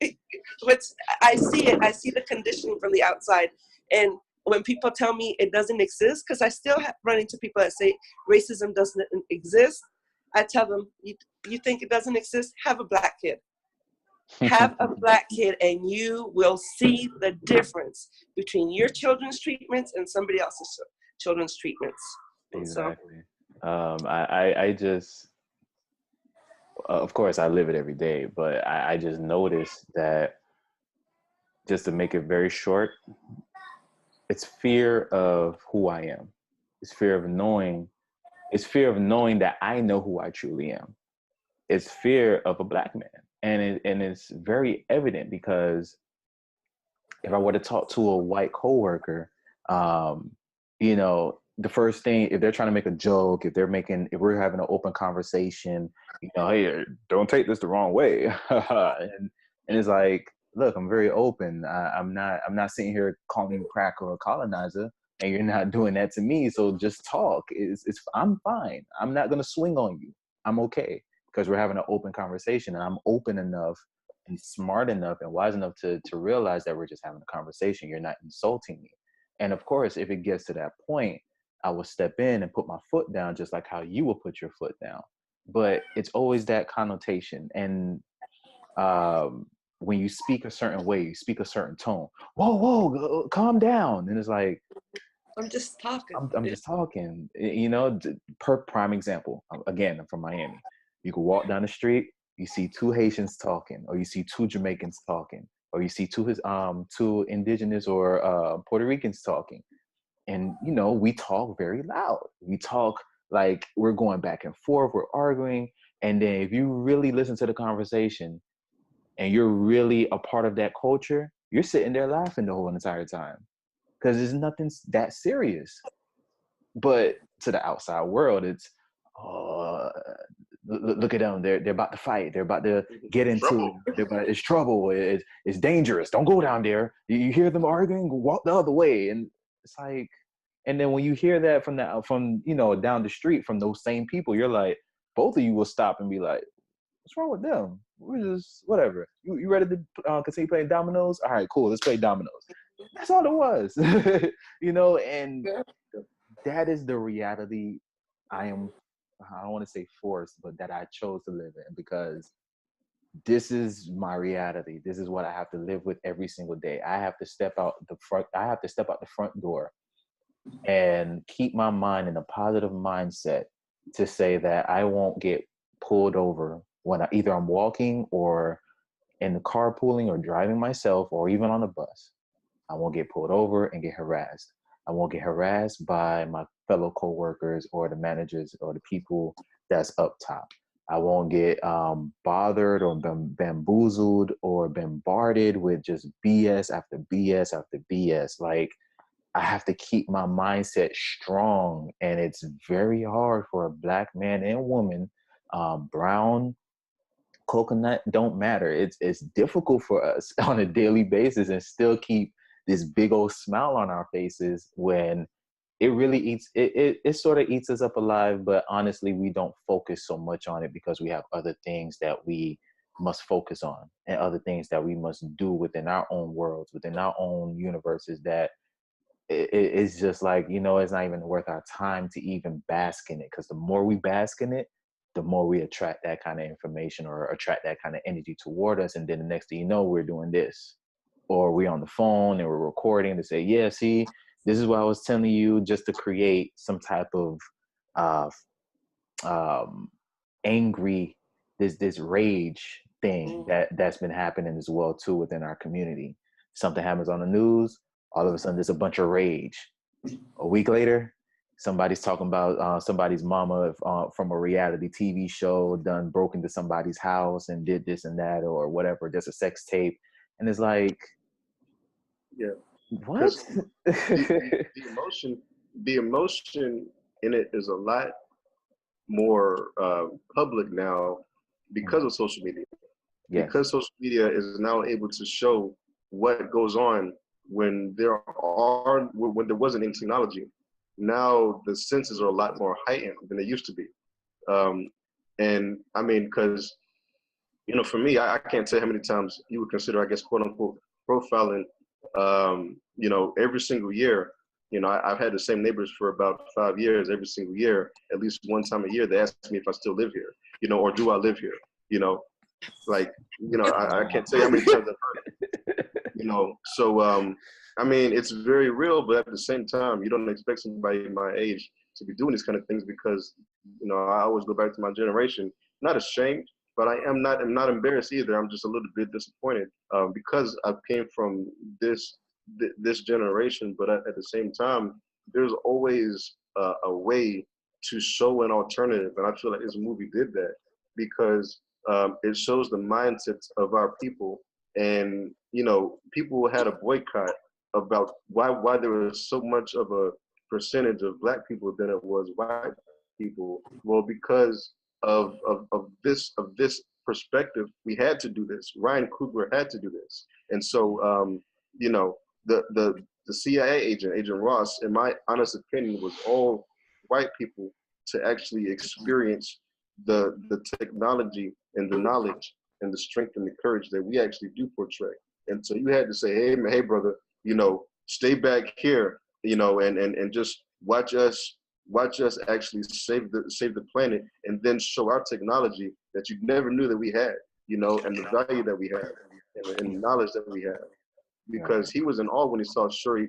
I see the conditioning from the outside. And when people tell me it doesn't exist, because I still run into people that say racism doesn't exist, I tell them, you think it doesn't exist? Have a Black kid. Have a Black kid, and you will see the difference between your children's treatments and somebody else's children's treatments. Exactly. I just, of course, I live it every day, but I just noticed that, just to make it very short, it's fear of who I am. It's fear of knowing that I know who I truly am. It's fear of a Black man. And it's very evident, because if I were to talk to a white coworker, you know, the first thing, if they're trying to make a joke, if we're having an open conversation, you know, hey, don't take this the wrong way. and it's like, look, I'm very open. I'm not sitting here calling you a cracker or a colonizer, and you're not doing that to me. So just talk. I'm fine. I'm not gonna swing on you. I'm okay, because we're having an open conversation, and I'm open enough and smart enough and wise enough to realize that we're just having a conversation. You're not insulting me. And of course, if it gets to that point, I will step in and put my foot down, just like how you will put your foot down. But it's always that connotation. And when you speak a certain way, you speak a certain tone. Whoa, calm down. And it's like, I'm just talking. I'm just talking. You know, prime example. Again, I'm from Miami. You can walk down the street, you see two Haitians talking, or you see two Jamaicans talking, or you see two indigenous or Puerto Ricans talking. And, you know, we talk very loud. We talk like we're going back and forth, we're arguing. And then if you really listen to the conversation and you're really a part of that culture, you're sitting there laughing the whole entire time, because there's nothing that serious. But to the outside world, it's, look at them. They're about to fight. They're about to get into it. It's trouble. It's dangerous. Don't go down there. You hear them arguing, walk the other way. And it's like, and then when you hear that from you know, down the street from those same people, you're like, both of you will stop and be like, what's wrong with them? We're just whatever. You ready to continue playing dominoes? All right, cool. Let's play dominoes. That's all it was. You know, and that is the reality I don't want to say forced, but that I chose to live in, because this is my reality. This is what I have to live with every single day. I have to step out the front door and keep my mind in a positive mindset to say that I won't get pulled over when either I'm walking or in the carpooling or driving myself or even on the bus. I won't get pulled over and get harassed. I won't get harassed by my fellow coworkers or the managers or the people that's up top. I won't get bothered or bamboozled or bombarded with just BS after BS after BS. Like, I have to keep my mindset strong, and it's very hard for a Black man and woman, brown, coconut, don't matter. It's difficult for us on a daily basis and still keep this big old smile on our faces when it really it sort of eats us up alive. But honestly, we don't focus so much on it because we have other things that we must focus on and other things that we must do within our own worlds, within our own universes, that it's just like, you know, it's not even worth our time to even bask in it, because the more we bask in it, the more we attract that kind of information or attract that kind of energy toward us. And then the next thing you know, we're doing this, or we're on the phone and we're recording to say, yeah, see, this is what I was telling you, just to create some type of angry, this rage thing that's been happening as well too within our community. Something happens on the news, all of a sudden there's a bunch of rage. A week later, somebody's talking about somebody's mama from a reality TV show done broke into somebody's house and did this and that or whatever, just a sex tape. And it's like, yeah, what? the emotion in it is a lot more public now because of social media. Yes. Because social media is now able to show what goes on when there wasn't any technology. Now the senses are a lot more heightened than they used to be. And I mean, because, you know, for me, I can't tell how many times you would consider, I guess, quote unquote, profiling, you know, every single year. You know, I've had the same neighbors for about 5 years. Every single year, at least one time a year, they ask me if I still live here, you know, or do I live here? You know, like, you know, I can't tell you how many times I've heard it, you know. So, I mean, it's very real, but at the same time, you don't expect somebody my age to be doing these kind of things because, you know, I always go back to my generation. Not ashamed, but I'm not embarrassed either. I'm just a little bit disappointed because I came from this generation, but at the same time, there's always a way to show an alternative, and I feel like this movie did that because it shows the mindsets of our people. And, you know, people had a boycott about why there was so much of a percentage of Black people than it was white people. Well, because of this perspective, we had to do this. Ryan Coogler had to do this. And so, you know, the CIA Agent Ross, in my honest opinion, was all white people to actually experience the technology and the knowledge and the strength and the courage that we actually do portray. And so you had to say, hey brother, you know, stay back here, you know, and just watch us actually save the planet, and then show our technology that you never knew that we had, you know, and the value that we have and the knowledge that we have. Because he was in awe when he saw Shuri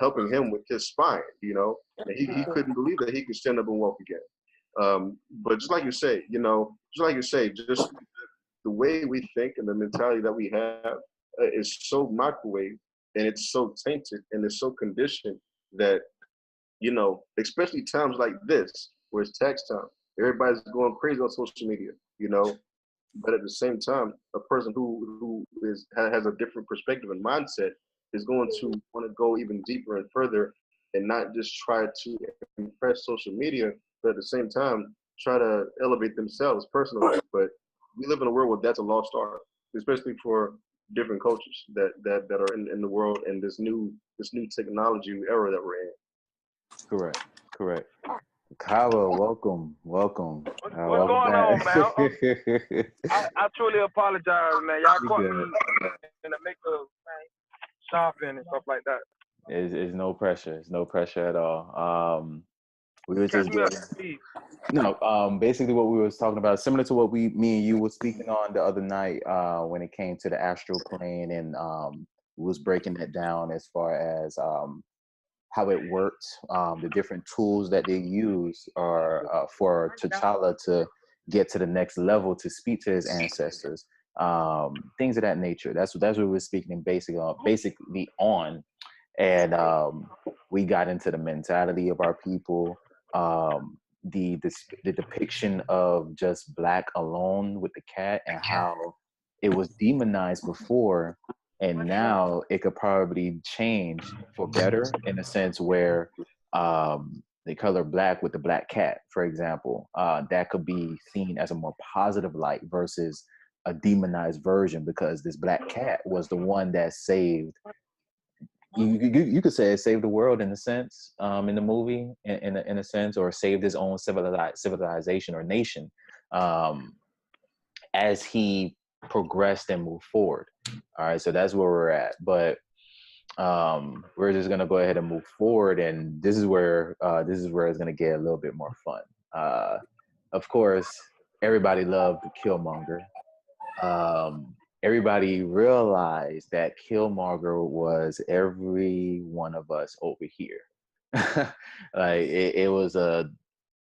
helping him with his spine, you know, and he couldn't believe that he could stand up and walk again. But just like you say, you know, just the way we think and the mentality that we have is so microwave, and it's so tainted, and it's so conditioned that, you know, especially times like this where it's tax time, everybody's going crazy on social media, you know. But at the same time, a person who has a different perspective and mindset is going to want to go even deeper and further, and not just try to impress social media, but at the same time try to elevate themselves personally. But we live in a world where that's a lost art, especially for different cultures that are in the world and this new technology era that we're in. Correct. Kaba, welcome. What's Welcome going back. on, man? I truly apologize, man. Y'all You caught good. me in the mix of shopping and stuff like that. It's no pressure. It's no pressure at all. We were Catch just me up getting to speed. basically what we was talking about, similar to what me and you were speaking on the other night, when it came to the astral plane, and we was breaking it down as far as how it worked, the different tools that they use are for T'Challa to get to the next level to speak to his ancestors, things of that nature. That's what we were speaking basically on, and we got into the mentality of our people, the depiction of just black alone with the cat, and how it was demonized before, and now it could probably change for better, in a sense where the color black with the black cat, for example, that could be seen as a more positive light versus a demonized version, because this black cat was the one that saved, you could say it saved the world in a sense, in the movie, in a sense, or saved his own civilization or nation, as he progressed and moved forward. All right, so that's where we're at. But we're just gonna go ahead and move forward, and this is where it's gonna get a little bit more fun. Of course, everybody loved Killmonger. Everybody realized that Killmonger was every one of us over here. Like it was a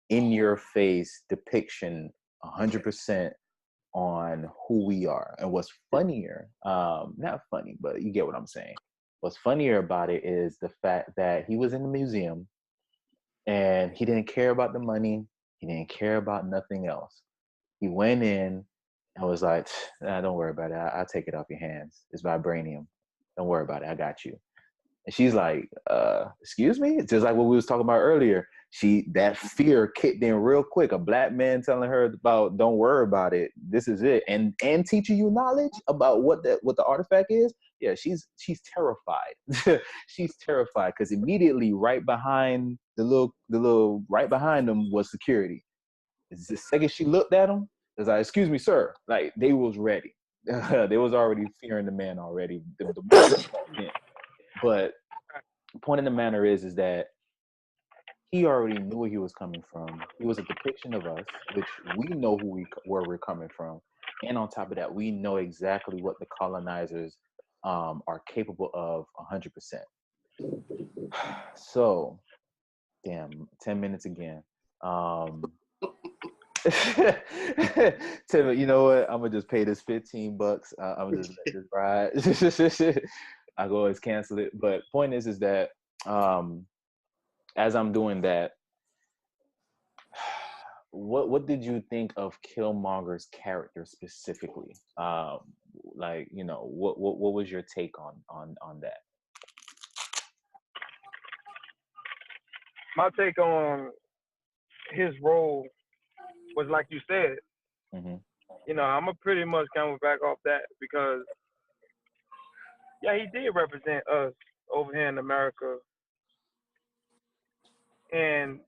in-your-face depiction, 100% on who we are. And what's funnier, not funny, but you get what I'm saying. What's funnier about it is the fact that he was in the museum and he didn't care about the money. He didn't care about nothing else. He went in and was like, nah, don't worry about it. I'll take it off your hands. It's vibranium. Don't worry about it. I got you. And she's like, excuse me? Just like what we was talking about earlier. That fear kicked in real quick. A black man telling her about, don't worry about it. This is it. And teaching you knowledge about what the artifact is. Yeah, she's terrified. She's terrified because immediately right behind the little right behind them was security. The second she looked at him, it was like, excuse me, sir. Like they was ready. They was already fearing the man already. But the point of the matter is that he already knew where he was coming from. He was a depiction of us, which we know where we're coming from. And on top of that, we know exactly what the colonizers are capable of 100%. So, damn, 10 minutes again. Tim, you know what? I'm gonna just pay this $15. I'm gonna just let this ride. I can always cancel it. But point is that as I'm doing that, what did you think of Killmonger's character specifically? Like, you know, what was your take on that? My take on his role was like you said. Mm-hmm. You know, I'm gonna pretty much come back off that because, yeah, he did represent us over here in America. And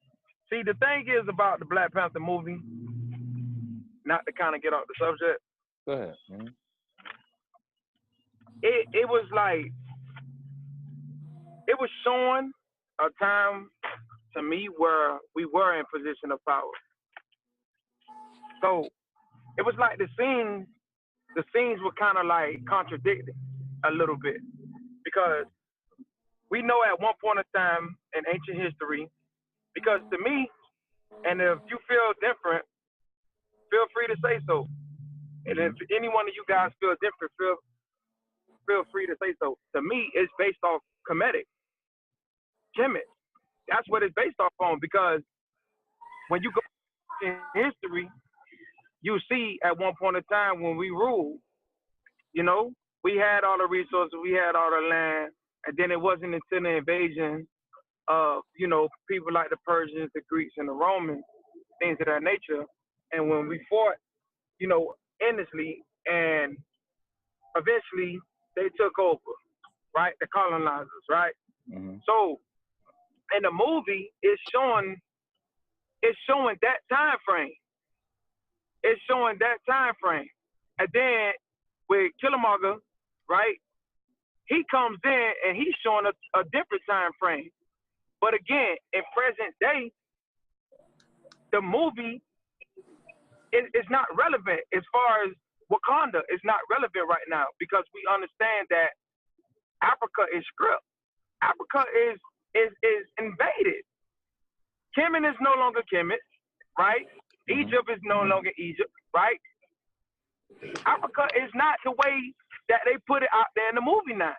see, the thing is about the Black Panther movie, not to kind of get off the subject. Go ahead. Mm-hmm. It was like, it was showing a time to me where we were in position of power. So it was like the scenes were kind of like contradicting a little bit, because we know at one point in time in ancient history, because to me, and if you feel different, feel free to say so. And if any one of you guys feel different, feel free to say so. To me, it's based off Kemetic. That's what it's based off on, because when you go in history, you see at one point in time when we ruled, you know, we had all the resources, we had all the land, and then it wasn't until the invasion of, you know, people like the Persians, the Greeks, and the Romans things of that nature. And when we fought, you know, endlessly, and eventually they took over, right? The colonizers, right? Mm-hmm. So in the movie, it's showing that time frame. It's showing that time frame. And then with Killmonger, right? He comes in and he's showing a different time frame. But again, in present day, the movie is not relevant as far as Wakanda is not relevant right now, because we understand that Africa is stripped. Africa is invaded. Kemet is no longer Kemet, right? Mm-hmm. Egypt is no longer Egypt, right? Africa is not the way that they put it out there in the movie now.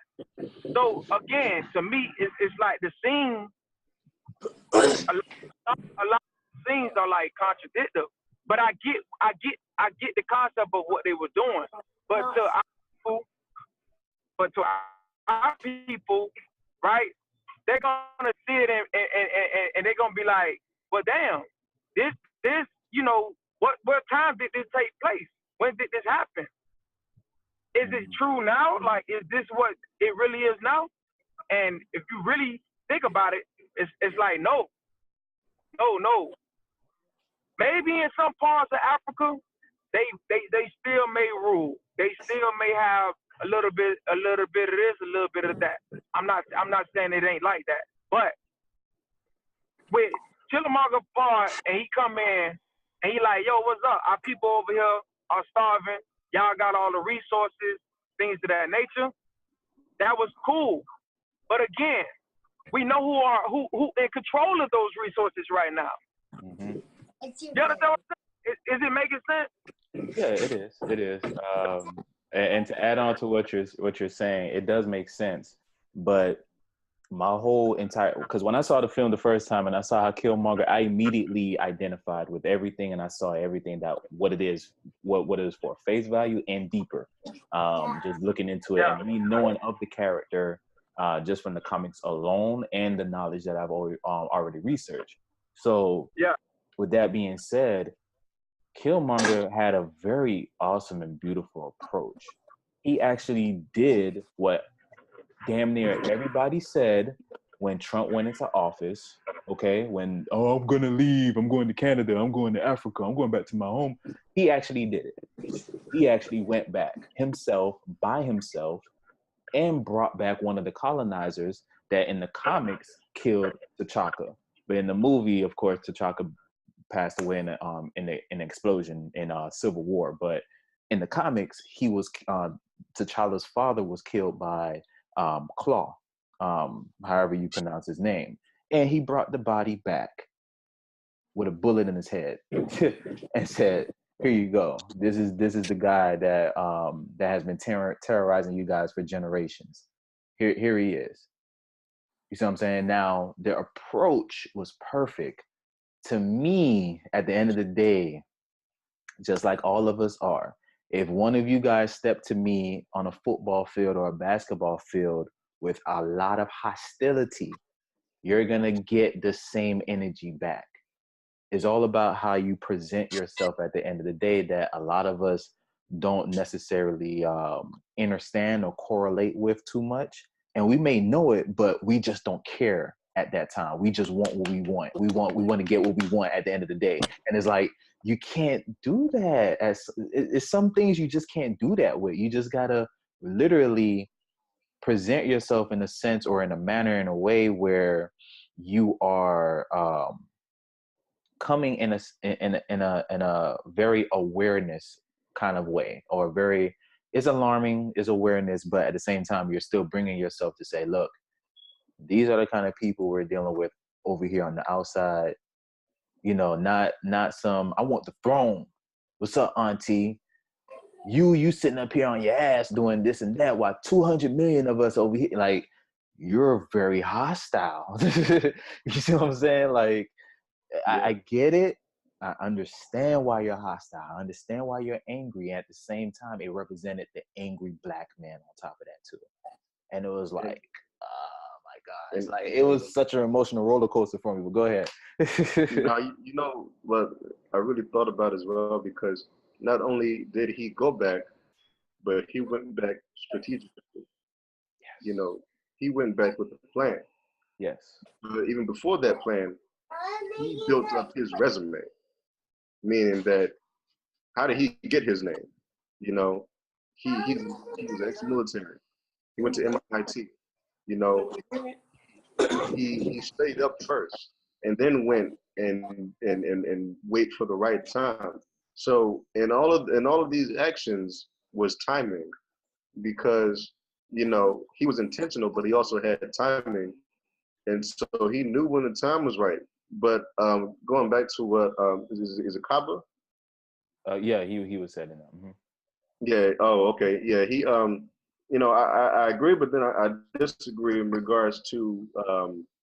So again, to me, it's like the scene. A lot of scenes are like contradictory, but I get the concept of what they were doing. But to our people, right? They're gonna see it and they're gonna be like, well, damn, this, you know, what time did this take place? When did this happen? Is it true now? Like, is this what it really is now? And if you really think about it, it's like, no. Maybe in some parts of Africa, they still may rule. They still may have a little bit of this, a little bit of that. I'm not saying it ain't like that. But with Killmonger part, and he come in and he like, yo, what's up? Our people over here are starving. Y'all got all the resources, things of that nature. That was cool. But again, we know who in control of those resources right now. Mm-hmm. You understand what I'm saying? Is it making sense? Yeah, it is. And to add on to what you're saying, it does make sense. But my whole entire, because when I saw the film the first time and I saw how Killmonger, I immediately identified with everything, and I saw everything that what it is for face value and deeper. Just looking into it and me knowing of the character, just from the comics alone and the knowledge that I've already researched. So with that being said, Killmonger had a very awesome and beautiful approach. He actually did what damn near everybody said when Trump went into office. Okay, when I'm gonna leave, I'm going to Canada, I'm going to Africa, I'm going back to my home. He actually did it. He actually went back himself by himself and brought back one of the colonizers that in the comics killed T'Chaka. But in the movie, of course, T'Chaka passed away in an explosion in Civil War. But in the comics, he was T'Challa's father was killed by Claw, however you pronounce his name, and he brought the body back with a bullet in his head and said, "Here you go. This is the guy that has been terrorizing you guys for generations. Here he is." You see what I'm saying? Now the approach was perfect. To me, at the end of the day, just like all of us are, if one of you guys step to me on a football field or a basketball field with a lot of hostility, you're going to get the same energy back. It's all about how you present yourself at the end of the day that a lot of us don't necessarily understand or correlate with too much. And we may know it, but we just don't care at that time. We just want what we want. We want to get what we want at the end of the day. And it's like, you can't do that. It's some things you just can't do that with. You just gotta literally present yourself in a sense or in a manner, in a way where you are coming in a very awareness kind of way, or very, it's alarming, it's awareness, but at the same time, you're still bringing yourself to say, look, these are the kind of people we're dealing with over here on the outside. You know, not some, I want the throne. What's up, auntie? You sitting up here on your ass doing this and that, while 200 million of us over here, like, you're very hostile. You see what I'm saying? Like, I get it. I understand why you're hostile. I understand why you're angry. At the same time, it represented the angry black man on top of that too. And it was like, oh my God, it's And like it was such an emotional roller coaster for me. But go ahead. now, you know what I really thought about as well, because not only did he go back, but he went back strategically. You know, he went back with a plan. Yes. But even before that plan, he built up his resume, meaning that how did he get his name? You know, he was ex-military. He went to MIT. You know, he stayed up first and then went and wait for the right time. So in all of these actions was timing, because you know he was intentional, but he also had timing, and so he knew when the time was right. But going back to what is it Kaba? Yeah, he was setting up. Mhm. Yeah. Oh, okay. Yeah. He you know, I agree, but then I disagree in regards to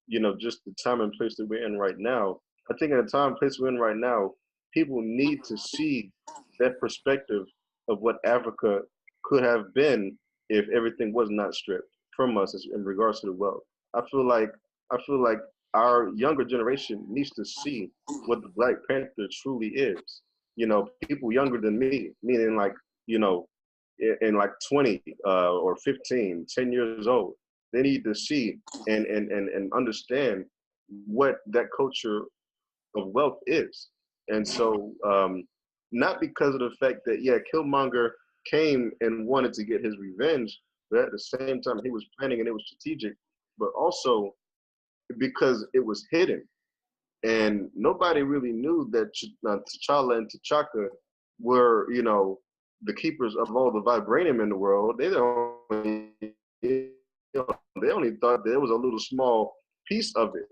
you know, just the time and place that we're in right now. I think in the time and place we're in right now, people need to see that perspective of what Africa could have been if everything was not stripped from us in regards to the wealth. I feel like I feel like our younger generation needs to see what the Black Panther truly is. You know, people younger than me, meaning like, you know, in like 20 or 15, 10 years old, they need to see and understand what that culture of wealth is. And so, not because of the fact that, yeah, Killmonger came and wanted to get his revenge, but at the same time, he was planning and it was strategic, but also because it was hidden. And nobody really knew that T'Challa and T'Chaka were, you know, the keepers of all the vibranium in the world. You know, they only thought there was a little small piece of it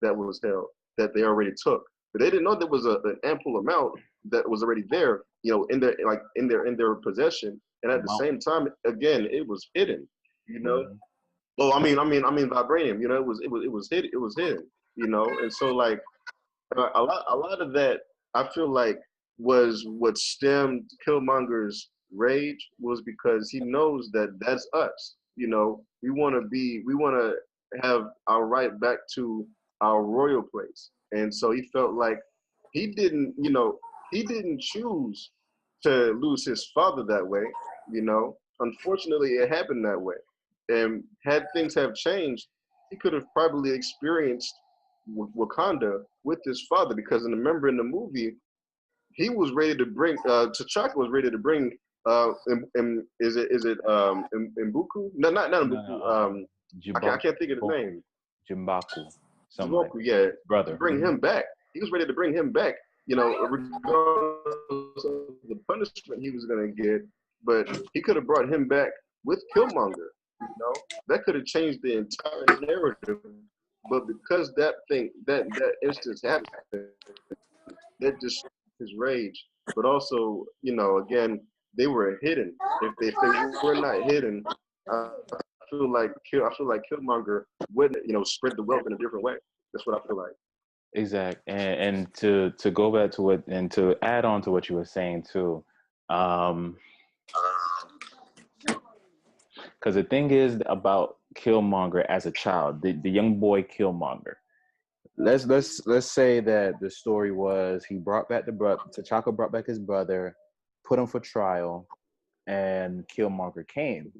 that was held that they already took, but they didn't know there was an ample amount that was already there, you know, in their possession. And at the Wow. same time, again, it was hidden, you know. Mhm. Oh, I mean, vibranium. You know, it was hidden. It was hidden. You know, and so like a lot of that, I feel like was what stemmed Killmonger's rage, was because he knows that that's us. You know, we want to have our right back to our royal place, and so he felt like he didn't, you know, he didn't choose to lose his father that way. You know, unfortunately, it happened that way, and had things have changed, he could have probably experienced Wakanda with his father, because remember in the movie he was ready to bring T'Chaka was ready to bring is it Mbuku? No, not No, Mbuku. I Jimbaku, can't think of the name. Jimbaku, something like Jiboku, yeah, to brother. bring him back. He was ready to bring him back, you know, regardless of the punishment he was gonna get, but he could have brought him back with Killmonger. You know, that could have changed the entire narrative. But because that instance happened, that just his rage. But also, you know, again, they were hidden. If they were not hidden, I I feel like Killmonger would, you know, spread the wealth in a different way. That's what I feel like. Exact. And to go back to what and to add on to what you were saying too, because the thing is about Killmonger as a child, the young boy Killmonger. Let's say that the story was he brought back the brother. T'Chaka brought back his brother, put him for trial, and Killmonger came.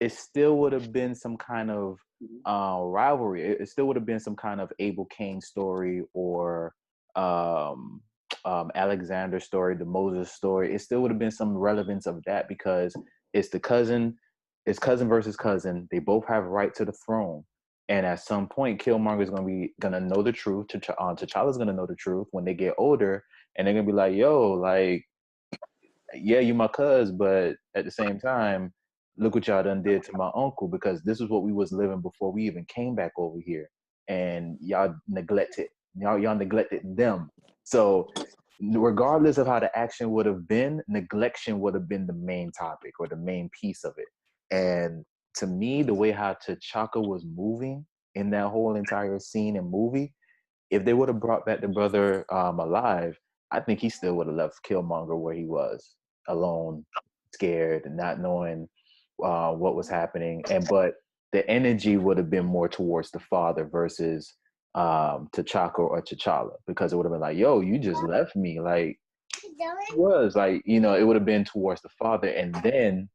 It still would have been some kind of rivalry. It still would have been some kind of Abel Cain story or um, Alexander story, the Moses story. It still would have been some relevance of that because it's the cousin, it's cousin versus cousin. They both have right to the throne. And at some point, Killmonger is gonna know the truth. T'Challa's gonna know the truth when they get older, and they're gonna be like, "Yo, like, yeah, you my cuz, but at the same time, look what y'all done did to my uncle because this is what we was living before we even came back over here, and y'all neglected them. So regardless of how the action would have been, neglection would have been the main topic or the main piece of it. And to me, the way how T'Chaka was moving in that whole entire scene and movie, if they would have brought back the brother alive, I think he still would have left Killmonger where he was, alone, scared, and not knowing what was happening. But the energy would have been more towards the father versus T'Chaka or T'Challa, because it would have been like, yo, you just left me. Like, it was like, you know, it would have been towards the father, and then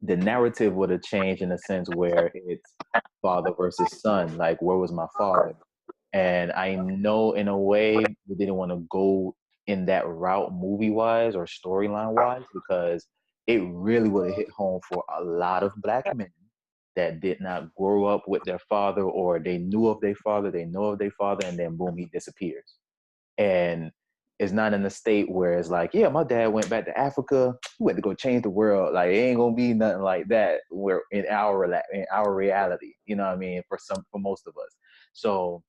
the narrative would have changed in a sense where it's father versus son. Like, where was my father? And I know in a way we didn't want to go in that route movie wise or storyline wise, because it really would have hit home for a lot of black men that did not grow up with their father, or they knew of their father, they know of their father, and then boom, he disappears. And it's not in a state where it's like, yeah, my dad went back to Africa, he went to go change the world. Like, it ain't gonna be nothing like that. Where in our reality, you know what I mean? For most of us. So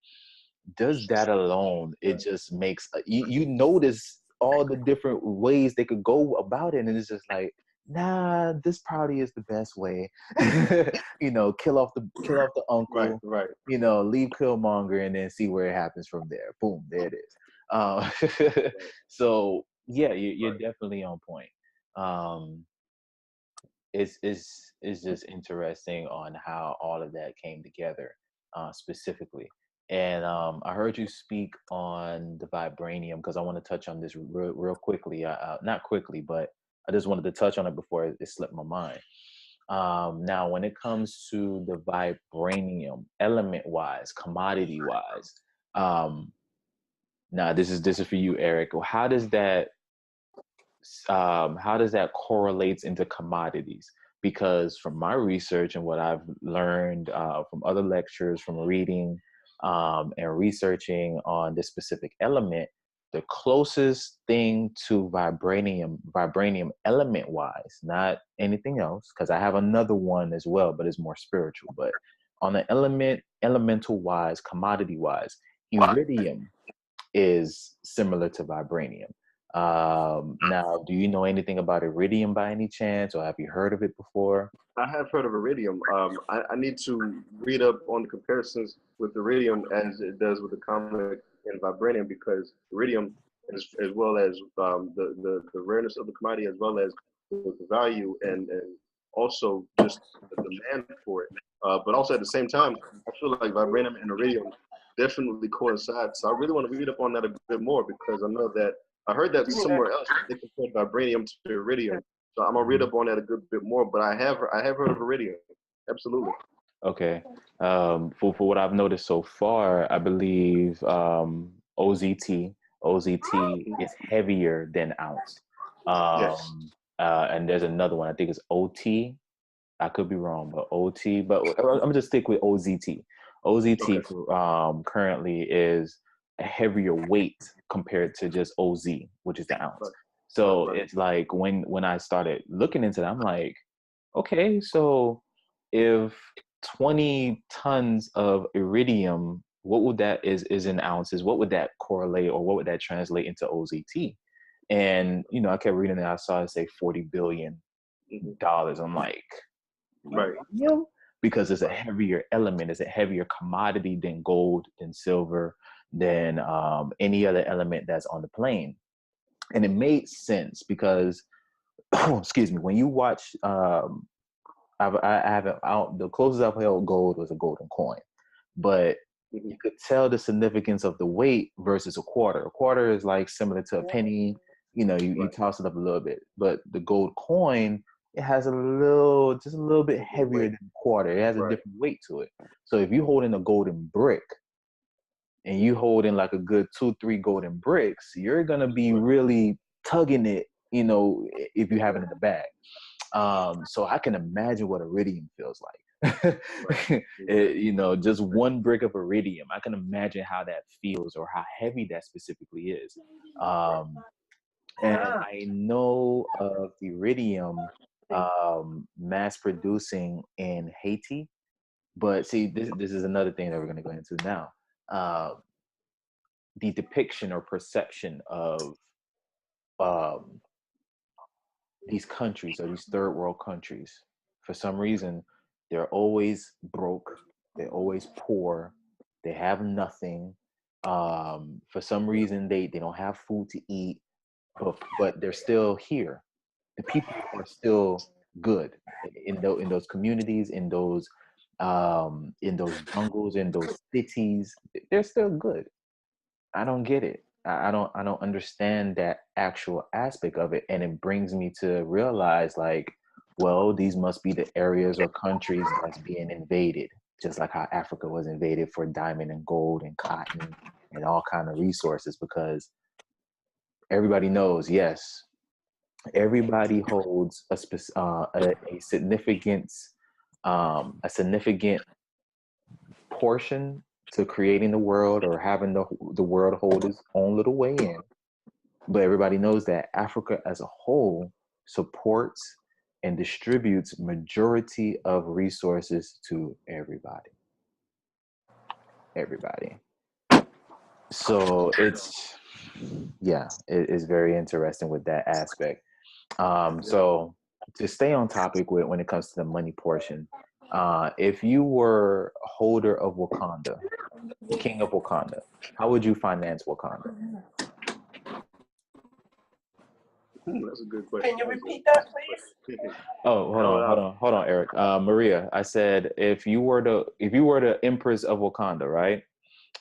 does that alone, it just makes you notice all the different ways they could go about it, and it's just like, nah, this probably is the best way. You know, kill off the uncle, Right. you know, leave Killmonger, and then see where it happens from there. Boom, there it is. So yeah, you're definitely on point. It's just interesting on how all of that came together, specifically. And I heard you speak on the vibranium, because I want to touch on this real quickly. Not quickly, but I just wanted to touch on it before it slipped my mind. Now, when it comes to the vibranium, element-wise, commodity-wise, now this is for you, Eric. How does that correlates into commodities? Because from my research and what I've learned from other lectures, from reading and researching on this specific element, the closest thing to vibranium element wise, not anything else, because I have another one as well, but it's more spiritual. But on the elemental wise, commodity wise, iridium is similar to vibranium. Now, do you know anything about iridium by any chance, or have you heard of it before? I have heard of iridium. I need to read up on the comparisons with iridium as it does with the comet and vibranium, because iridium, as well as the rareness of the commodity, as well as the value and also just the demand for it. But also at the same time, I feel like vibranium and iridium definitely coincide. So I really want to read up on that a bit more, because I know that I heard that somewhere else they compared vibranium to iridium. So I'm gonna read up on that a good bit more. But I have heard of iridium. Absolutely. Okay. For what I've noticed so far, I believe OZT is heavier than ounce. Yes. And there's another one, I think it's OT. I could be wrong, but OT. But I'm gonna just stick with OZT. OZT currently is a heavier weight compared to just OZ, which is the ounce. So it's like when I started looking into that, I'm like, okay, so if 20 tons of iridium, what would that is in ounces, what would that correlate, or what would that translate into OZT? And you know, I kept reading it, I saw it say $40 billion. I'm like, right, because it's a heavier element, it's a heavier commodity than gold, than silver, than any other element that's on the plane. And it made sense because excuse me, when you watch I haven't out, the closest I've held gold was a golden coin, but you could tell the significance of the weight versus a quarter. A quarter is like similar to a penny, you know, you toss it up a little bit, but the gold coin, it has just a little bit heavier than a quarter. It has a different weight to it. So if you hold in a golden brick and you hold in like a good 2-3 golden bricks, you're going to be really tugging it, you know, if you have it in the bag. So I can imagine what iridium feels like. You know, just one brick of iridium, I can imagine how that feels, or how heavy that specifically is. And I know of iridium mass producing in Haiti, but see, this is another thing that we're going to go into now. The depiction or perception of these countries, or these third world countries, for some reason, they're always broke, they're always poor, they have nothing. For some reason, they don't have food to eat, but they're still here. The people are still good in those communities, in those in those jungles, in those cities, they're still good. I don't get it. I don't understand that actual aspect of it. And it brings me to realize like, well, these must be the areas or countries that's being invaded, just like how Africa was invaded for diamond and gold and cotton and all kind of resources, because everybody knows, yes, everybody holds a significant portion to creating the world or having the world hold its own little way in. But everybody knows that Africa as a whole supports and distributes majority of resources to everybody. Everybody. So it's, yeah, it is very interesting with that aspect. So to stay on topic with when it comes to the money portion, if you were holder of Wakanda, king of Wakanda, how would you finance Wakanda? That's a good question. Can you repeat that, please? Oh, hold on, Eric. Maria, I said if you were the Empress of Wakanda, right?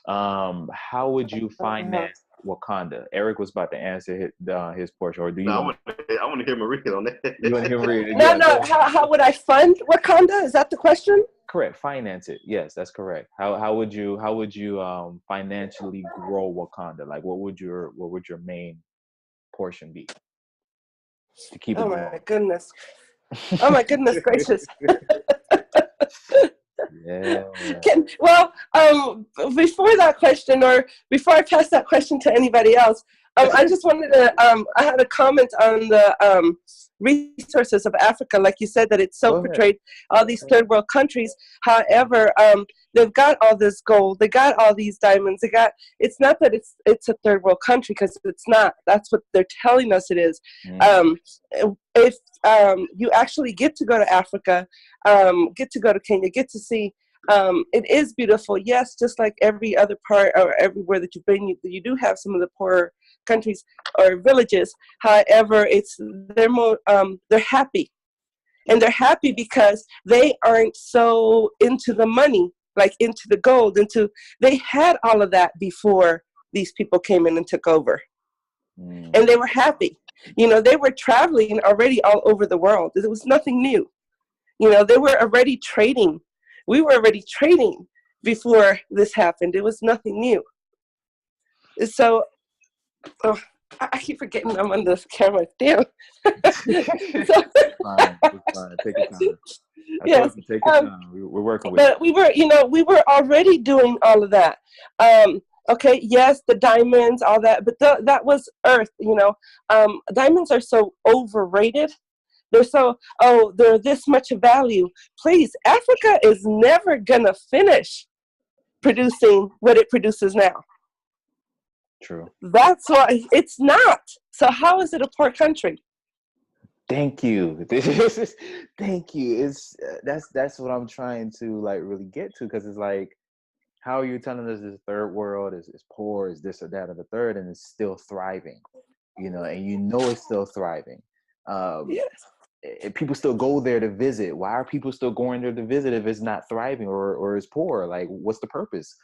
How would you finance Wakanda? Eric was about to answer his portion, or do you? No, I want to hear Maria on that. You want to hear Maria? No, Yeah, no. How would I fund Wakanda? Is that the question? correct. Finance it. Yes, that's correct. How would you financially grow Wakanda? Like, what would your main portion be to keep it Oh going? my goodness. Oh my goodness gracious. Yeah. Before that question, or before I pass that question to anybody else, I just wanted to, I had a comment on the resources of Africa. Like you said, that it's so portrayed, all these third world countries. However, they've got all this gold, they got all these diamonds, it's not that it's a third world country, because it's not. That's what they're telling us it is. If you actually get to go to Africa, get to go to Kenya, get to see, it is beautiful. Yes, just like every other part or everywhere that you've been, you do have some of the poorer countries or villages. However, they're more they're happy, and they're happy because they aren't so into the money, like into the gold, they had all of that before these people came in and took over, and they were happy. They were traveling already all over the world. It was nothing new. They were already trading. We were already trading before this happened. It was nothing new. So, I keep forgetting I'm on this camera. Damn. It's fine. Take your time. Yes. Take your time. We're working with but we were already doing all of that. Okay, yes, the diamonds, all that, but that was Earth. Diamonds are so overrated. They're this much value. Please, Africa is never gonna finish producing what it produces now. True. That's why it's not. So how is it a poor country? Thank you. Thank you. That's what I'm trying to like really get to, because it's like, how are you telling us this third world is poor, is this or that or the third, and it's still thriving, and it's still thriving. Yes. People still go there to visit. Why are people still going there to visit if it's not thriving or is poor? Like, what's the purpose?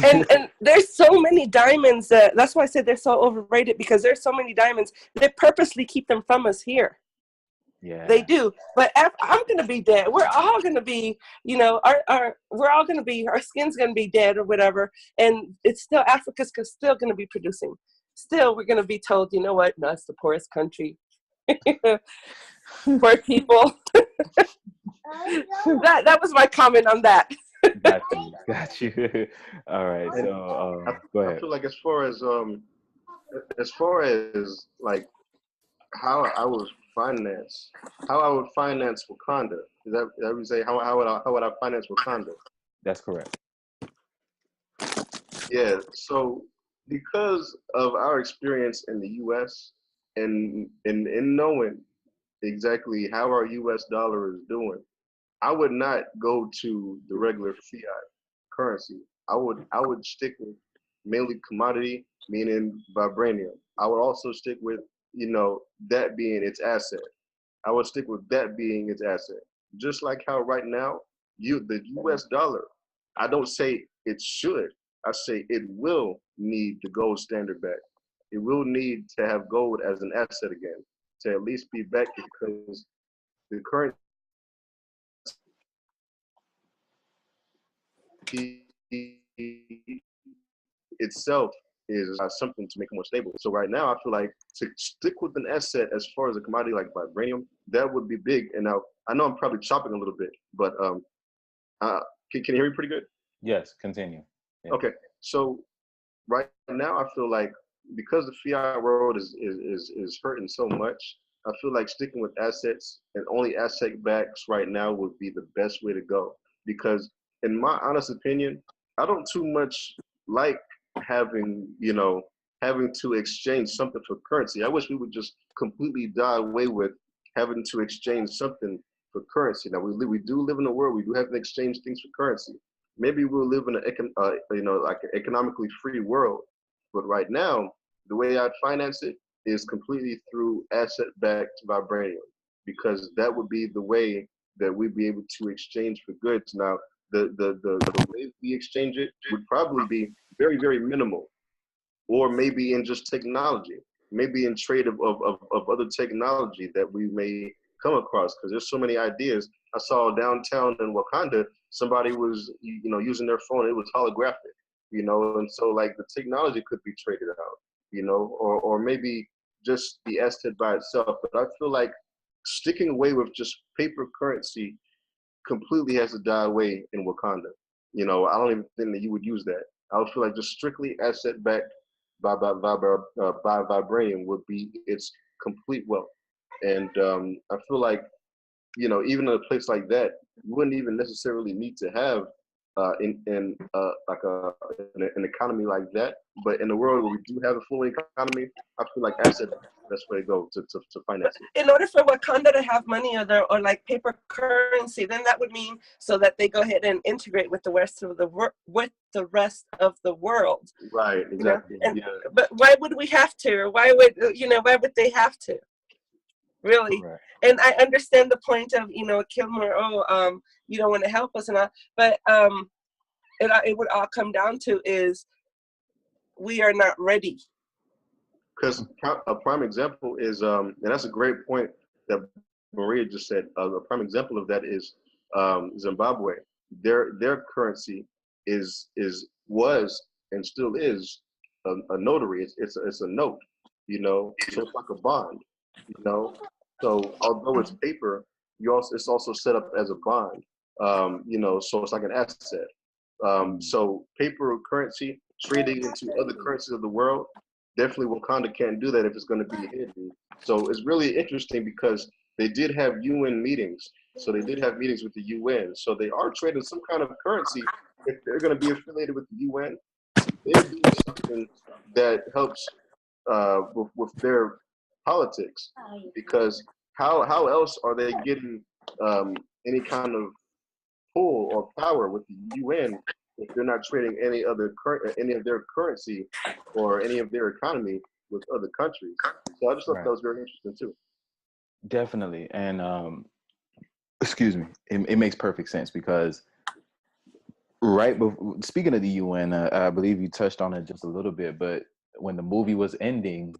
and there's so many diamonds that's why I said they're so overrated, because there's so many diamonds. They purposely keep them from us here. Yeah, they do. But I'm gonna be dead. We're all gonna be, we're all gonna be, our skin's gonna be dead or whatever, and it's still, Africa's still gonna be producing. Still, we're gonna be told, you know what? No, it's the poorest country. Poor people. that was my comment on that. Got you. All right, so go ahead. I feel like as far as like how I would finance Wakanda. Is that what you say? How would I finance Wakanda? That's correct. Yeah. So because of our experience in the U.S. and in knowing exactly how our U.S. dollar is doing, I would not go to the regular fiat currency. I would stick with mainly commodity, meaning vibranium. I would also stick with, that being its asset. I would stick with that being its asset. Just like how right now the US dollar, I don't say it should. I say it will need the gold standard back. It will need to have gold as an asset again, to at least be back, because the currency itself is something to make it more stable. So right now, I feel like to stick with an asset as far as a commodity like vibranium, that would be big. And now I know I'm probably chopping a little bit, but can you hear me pretty good? Yes, continue. Yeah. Okay, so right now I feel like because the fiat world is hurting so much, I feel like sticking with assets and only asset backs right now would be the best way to go. Because in my honest opinion, I don't too much like having, having to exchange something for currency. I wish we would just completely die away with having to exchange something for currency. Now we do live in a world, we do have to exchange things for currency. Maybe we'll live in like an economically free world. But right now, the way I'd finance it is completely through asset-backed vibranium, because that would be the way that we'd be able to exchange for goods. Now, the way we exchange it would probably be very, very minimal, or maybe in just technology, maybe in trade of other technology that we may come across, because there's so many ideas. I saw downtown in Wakanda, somebody was, using their phone, it was holographic, and so like the technology could be traded out, or maybe just the asset by itself. But I feel like sticking away with just paper currency completely has to die away in Wakanda. I don't even think that you would use that. I would feel like just strictly asset backed by vibranium would be its complete wealth. And I feel like, even in a place like that, you wouldn't even necessarily need to have in like an economy like that. But in a world where we do have a full economy, I feel like asset that's where they go to finance it. In order for Wakanda to have money or like paper currency, then that would mean so that they go ahead and integrate with the rest of the world. Right. Exactly. And, yeah. But why would we have to? Or why would they have to? Really? Correct. And I understand the point of Kilmer. You don't want to help us and all, but it would all come down to is we are not ready. Because a prime example is, and that's a great point that Maria just said. A prime example of that is Zimbabwe. Their currency was and still is a notary. It's a note, so it's like a bond, So although it's paper, it's also set up as a bond, so it's like an asset. So paper currency trading into other currencies of the world, definitely Wakanda can't do that if it's going to be hidden. So it's really interesting because they did have UN meetings. So they did have meetings with the UN. So they are trading some kind of currency. If they're going to be affiliated with the UN, they're doing something that helps with their politics. Because how else are they getting any kind of pull or power with the UN if they're not trading any of their currency or any of their economy with other countries? So I just thought that was very interesting too. Definitely. And excuse me, it makes perfect sense because right before, speaking of the UN, I believe you touched on it just a little bit, but when the movie was ending,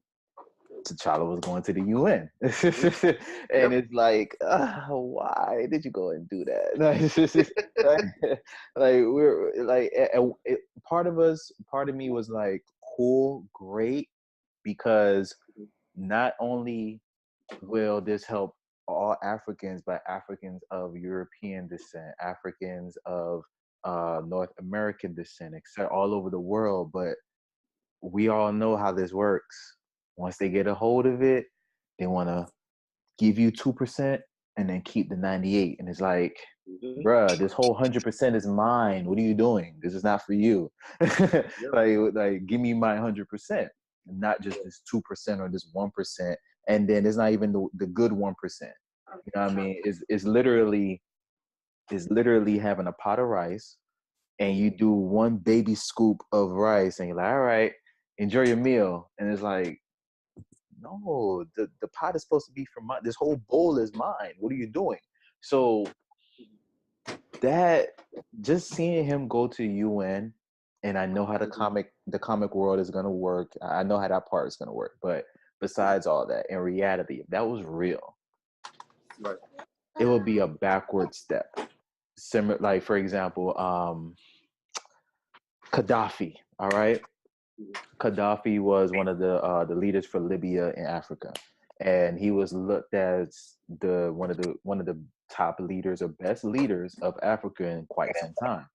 T'Challa was going to the UN. And it's like, why did you go and do that? Like we're like, part of me was like, cool, great, because not only will this help all Africans, but Africans of European descent, Africans of North American descent, etc., all over the world. But we all know how this works. Once they get a hold of it, they want to give you 2% and then keep the 98. And it's like, bruh, this whole 100% is mine. What are you doing? This is not for you. like, give me my 100%, not just this 2% or this 1%. And then it's not even the good 1%. You know what I mean? It's literally having a pot of rice, and you do one baby scoop of rice, and you're like, all right, enjoy your meal. And it's like, no, the pot is supposed to be for mine. This whole bowl is mine. What are you doing? So that just seeing him go to UN, and I know how the comic world is gonna work. I know how that part is gonna work. But besides all that, in reality, if that was real, Right. it would be a backward step. Similar, like for example, Gaddafi. All right, Gaddafi was one of the leaders for Libya in Africa, and he was looked as one of the top leaders or best leaders of Africa in quite some time.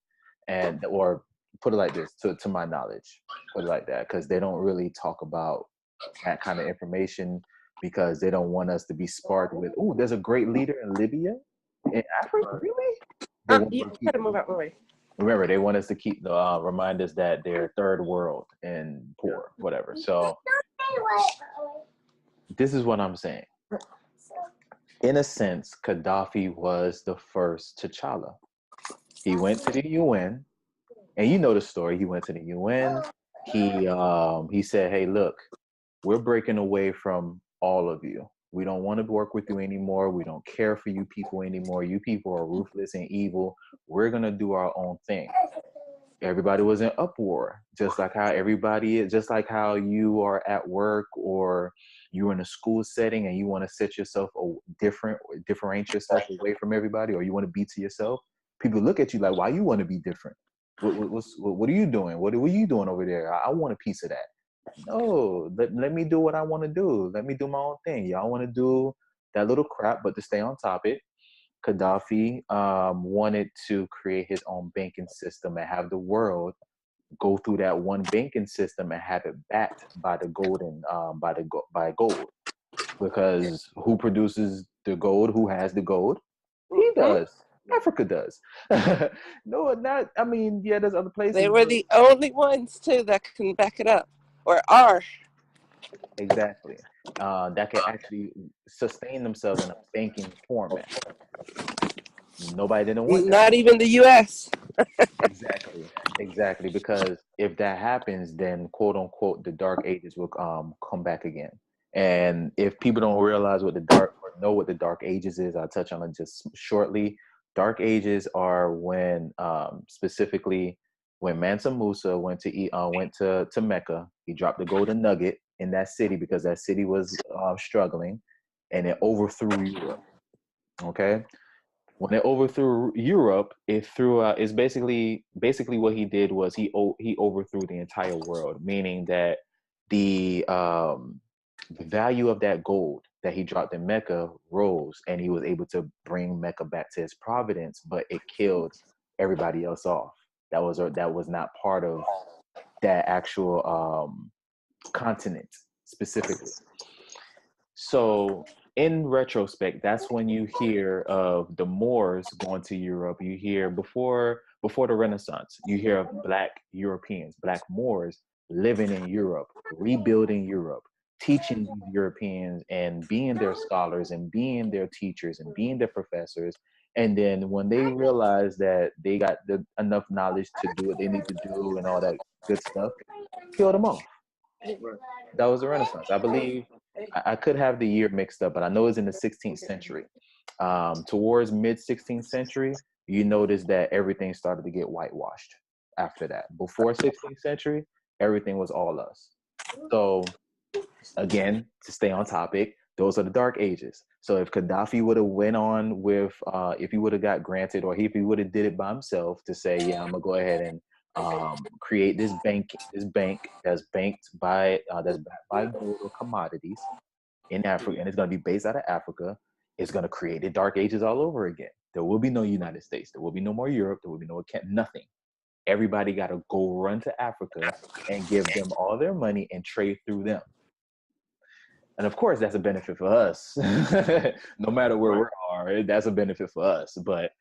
And or put it like this, to my knowledge, put it like that, because they don't really talk about that kind of information because they don't want us to be sparked with, oh, there's a great leader in Libya, in Africa, really? They want You to keep, gotta move out my way. remember, they want us to keep the remind us that they're third world and poor, whatever. So this is what I'm saying. In a sense, Gaddafi was the first T'Challa. He went to the UN, and you know the story. He went to the UN. He said, "Hey, look, we're breaking away from all of you. We don't want to work with you anymore. We don't care for you people anymore. You people are ruthless and evil. We're gonna do our own thing." Everybody was in uproar, just like how everybody is, just like how you are at work or you're in a school setting and you want to set yourself differentiate yourself away from everybody, or you want to be to yourself. People look at you like, why you want to be different? What are you doing? What are you doing over there? I want a piece of that. No, let me do what I want to do. Let me do my own thing. Y'all want to do that little crap, but to stay on topic, Gaddafi wanted to create his own banking system and have the world go through that one banking system and have it backed by the by gold. Because who produces the gold? Who has the gold? He does. Africa does. No, not. I mean, yeah, there's other places. They were the only ones too that can back it up, or are. Exactly. That can actually sustain themselves in a banking format. Nobody didn't want that. Not even the U.S. Exactly. Because if that happens, then quote unquote the dark ages will come back again. And if people don't realize what know what the dark ages is, I'll touch on it just shortly. Dark ages are when specifically when Mansa Musa went to Mecca. He dropped the golden nugget in that city because that city was struggling, and it overthrew Europe. Okay, when it overthrew Europe, it threw out. It's basically what he did was he overthrew the entire world, meaning that the value of that gold that he dropped in Mecca rose, and he was able to bring Mecca back to its providence, but it killed everybody else off. That was not part of that actual continent specifically. So in retrospect, that's when you hear of the Moors going to Europe. You hear before the Renaissance, you hear of Black Europeans, Black Moors living in Europe, rebuilding Europe, teaching Europeans and being their scholars and being their teachers and being their professors. And then when they realized that they got enough knowledge to do what they need to do and all that good stuff, killed them off. That was the Renaissance. I believe I could have the year mixed up, but I know it's in the 16th century. Towards mid 16th century, you notice that everything started to get whitewashed after that. Before 16th century, everything was all us. So again, to stay on topic, those are the dark ages. So if Gaddafi would have went on with, if he would have got granted, or if he would have did it by himself to say, yeah, I'm gonna go ahead and create this bank that's backed by gold or commodities in Africa, and it's gonna be based out of Africa. It's gonna create the dark ages all over again. There will be no United States. There will be no more Europe. There will be nothing. Everybody got to go run to Africa and give them all their money and trade through them. And of course, that's a benefit for us. No matter where we are, that's a benefit for us. But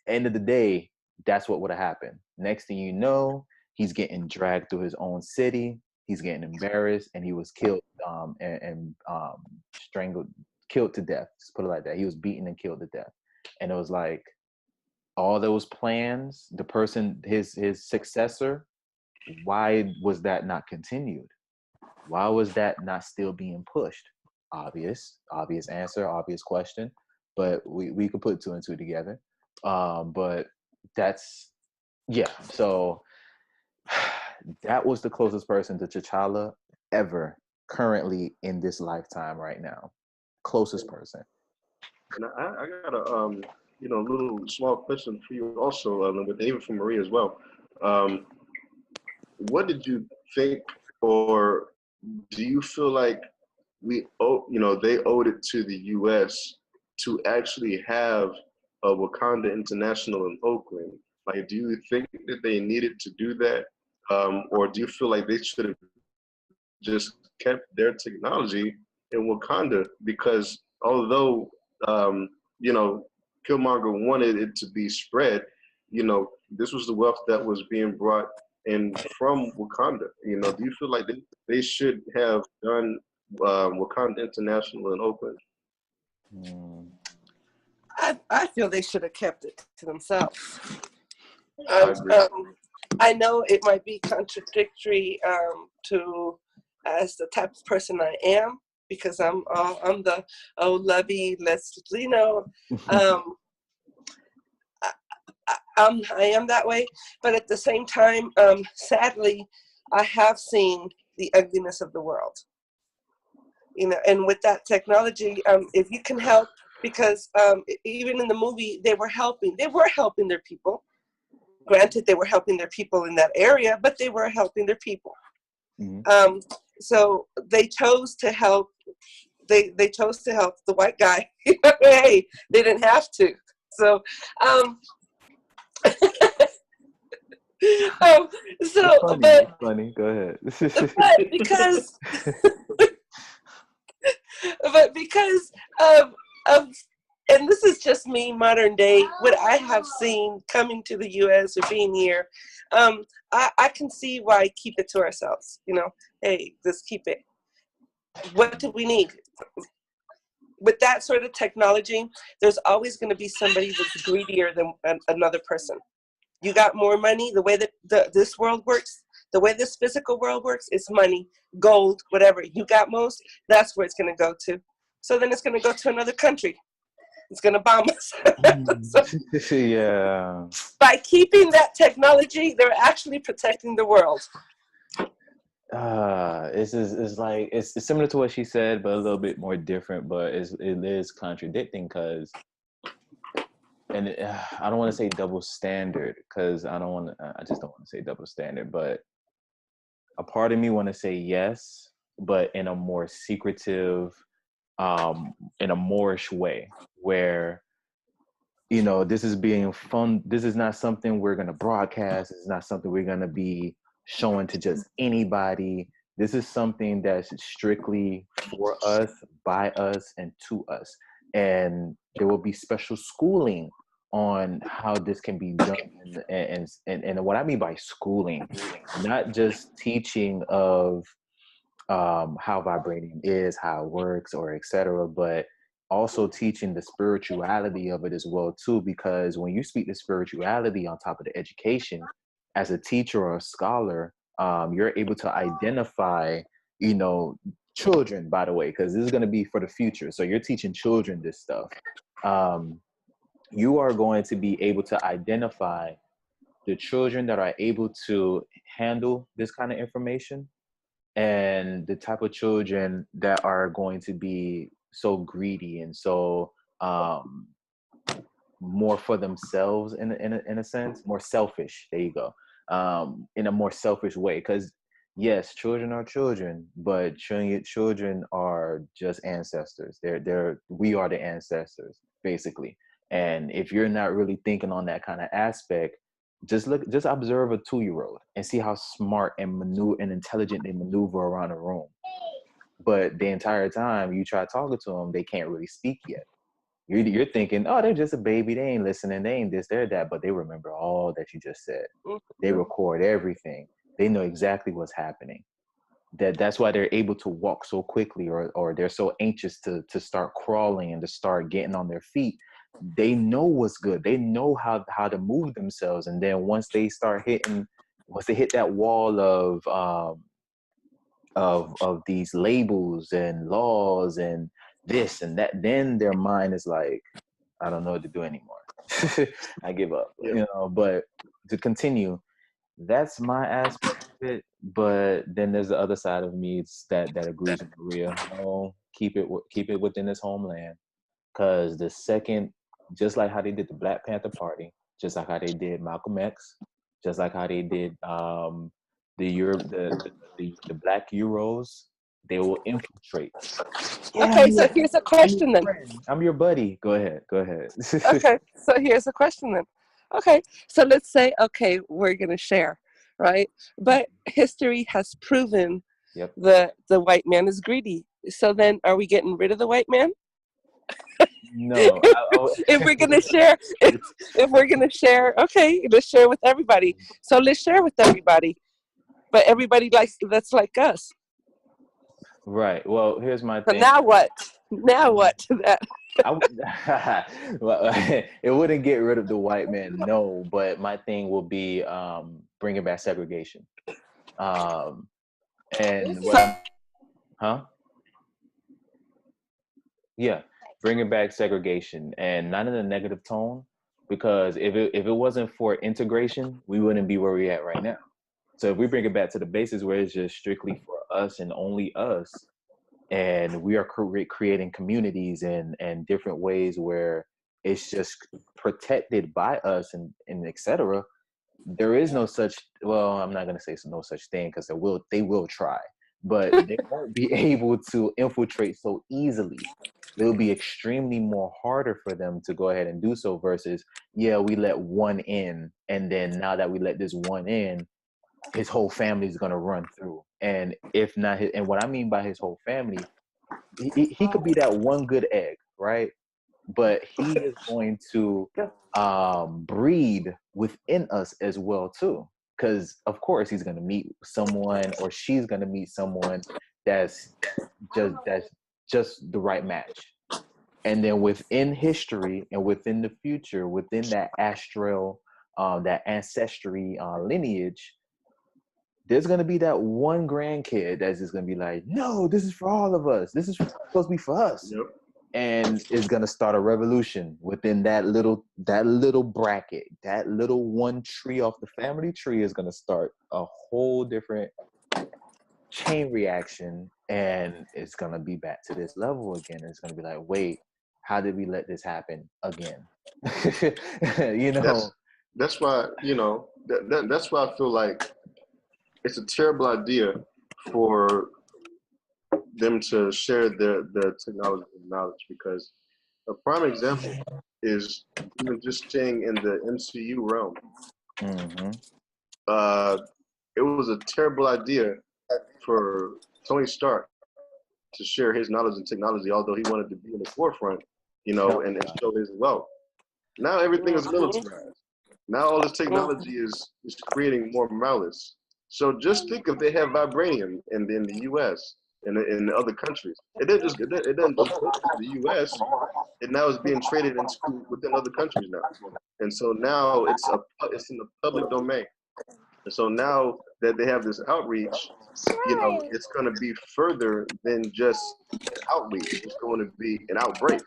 end of the day, that's what would have happened. Next thing you know, he's getting dragged through his own city. He's getting embarrassed, and he was killed and strangled, killed to death. Just put it like that. He was beaten and killed to death. And it was like all those plans, the person, his successor, why was that not continued? Why was that not still being pushed? Obvious answer, obvious question, but we could put two and two together. But that's yeah. So that was the closest person to T'Challa ever currently in this lifetime right now. Closest person. And I got a little small question for you also, and even for Maria as well. What did you think, or do you feel like they owed it to the U.S. to actually have a Wakanda International in Oakland? Like, do you think that they needed to do that, or do you feel like they should have just kept their technology in Wakanda? Because although Killmonger wanted it to be spread, this was the wealth that was being brought in from Wakanda. Do you feel like they should have done Wakanda International in Oakland? Mm. I feel they should have kept it to themselves. I agree. I know it might be contradictory to as the type of person I am, because I'm the lovey, let's I am that way, but at the same time, sadly, I have seen the ugliness of the world. And with that technology, if you can help, because even in the movie, they were helping their people. Granted, they were helping their people in that area, but they were helping their people. Mm-hmm. So they chose to help. They chose to help the white guy. Hey, they didn't have to. So, Funny. Go ahead. but because of and this is just me, modern day, what I have seen coming to the U.S. or being here, I can see why keep it to ourselves. Hey, just keep it. What do we need? With that sort of technology, there's always going to be somebody that's greedier than another person. You got more money. The way that this world works, the way this physical world works, is money, gold, whatever. You got most, that's where it's going to go to. So then it's going to go to another country. It's going to bomb us. So, yeah. by keeping that technology, they're actually protecting the world. It's similar to what she said, but a little bit more different. But it is contradicting because, and I don't want to say double standard because I just don't want to say double standard. But a part of me want to say yes, but in a more secretive, in a Moorish way, where this is being fun. This is not something we're gonna broadcast. It's not something we're gonna be showing to just anybody. This is something that's strictly for us, by us, and to us. And there will be special schooling on how this can be done. And what I mean by schooling, not just teaching of how vibranium is, how it works, or etc., but also teaching the spirituality of it as well too, because when you speak the spirituality on top of the education, as a teacher or a scholar, you're able to identify children, by the way, because this is going to be for the future, so you're teaching children this stuff. You are going to be able to identify the children that are able to handle this kind of information, and the type of children that are going to be so greedy and so more for themselves in a sense, more selfish. There you go. In a more selfish way, because yes, children are children, but children are just ancestors. We are the ancestors basically. And if you're not really thinking on that kind of aspect, just observe a 2-year-old and see how smart and intelligent they maneuver around a room. But the entire time you try talking to them, they can't really speak yet. You're thinking, oh, they're just a baby. They ain't listening. They ain't this, they're that. But they remember all that you just said. They record everything. They know exactly what's happening. That's why they're able to walk so quickly, or they're so anxious to start crawling and to start getting on their feet. They know what's good. They know how to move themselves. And then once they hit that wall of these labels and laws and this and that, then their mind is like, I don't know what to do anymore. I give up. Yeah. You know, but to continue, that's my aspect of it. But then there's the other side of me that agrees with Maria. No, keep it within his homeland. Because the second, just like how they did the Black Panther Party, just like how they did Malcolm X, just like how they did the Europe, the Black Euros, they will infiltrate. Yeah, Okay, so here's a question then. I'm your buddy. Go ahead. Go ahead. Okay, so here's a question then. Okay, so let's say, okay, we're going to share, right? But history has proven Yep. the white man is greedy. So then are we getting rid of the white man? No. If we're going to share, if we're going to share, okay, let's share with everybody. So let's share with everybody. But everybody that's like us. Right. Well, here's my So thing. now what? Now what to that? Well, it wouldn't get rid of the white man, no. But my thing will be bringing back segregation. And what huh? Yeah, bringing back segregation, and not in a negative tone, because if it wasn't for integration, we wouldn't be where we're at right now. So if we bring it back to the basis where it's just strictly for us and only us, and we are creating communities and different ways where it's just protected by us and etc. There is no such, well, I'm not going to say no such thing, because they will try, but they won't be able to infiltrate so easily. It'll be extremely more harder for them to go ahead and do so versus, yeah, we let one in, and then now that we let this one in, his whole family is going to run through. And if not, and what I mean by his whole family, he could be that one good egg, right? But he is going to breed within us as well too, because of course he's going to meet someone, or she's going to meet someone that's just the right match. And then within history and within the future, within that astral, that ancestry lineage, there's going to be that one grandkid that's just going to be like, no, this is for all of us. This is supposed to be for us. Yep. And it's going to start a revolution within that little bracket. That little one tree off the family tree is going to start a whole different chain reaction. And it's going to be back to this level again. It's going to be like, wait, how did we let this happen again? You know? That's why, you know, that's why I feel like it's a terrible idea for them to share their technology and knowledge, because a prime example is even just staying in the MCU realm. Mm-hmm. It was a terrible idea for Tony Stark to share his knowledge and technology, although he wanted to be in the forefront, you know, and show his wealth. Now everything is militarized. Now all this technology is creating more malice. So just think if they have vibranium in the U.S. and in other countries. It doesn't just go to the U.S. and now it's being traded within other countries now. And so now it's in the public domain. And so now that they have this outreach, you know, it's going to be further than just outreach. It's going to be an outbreak,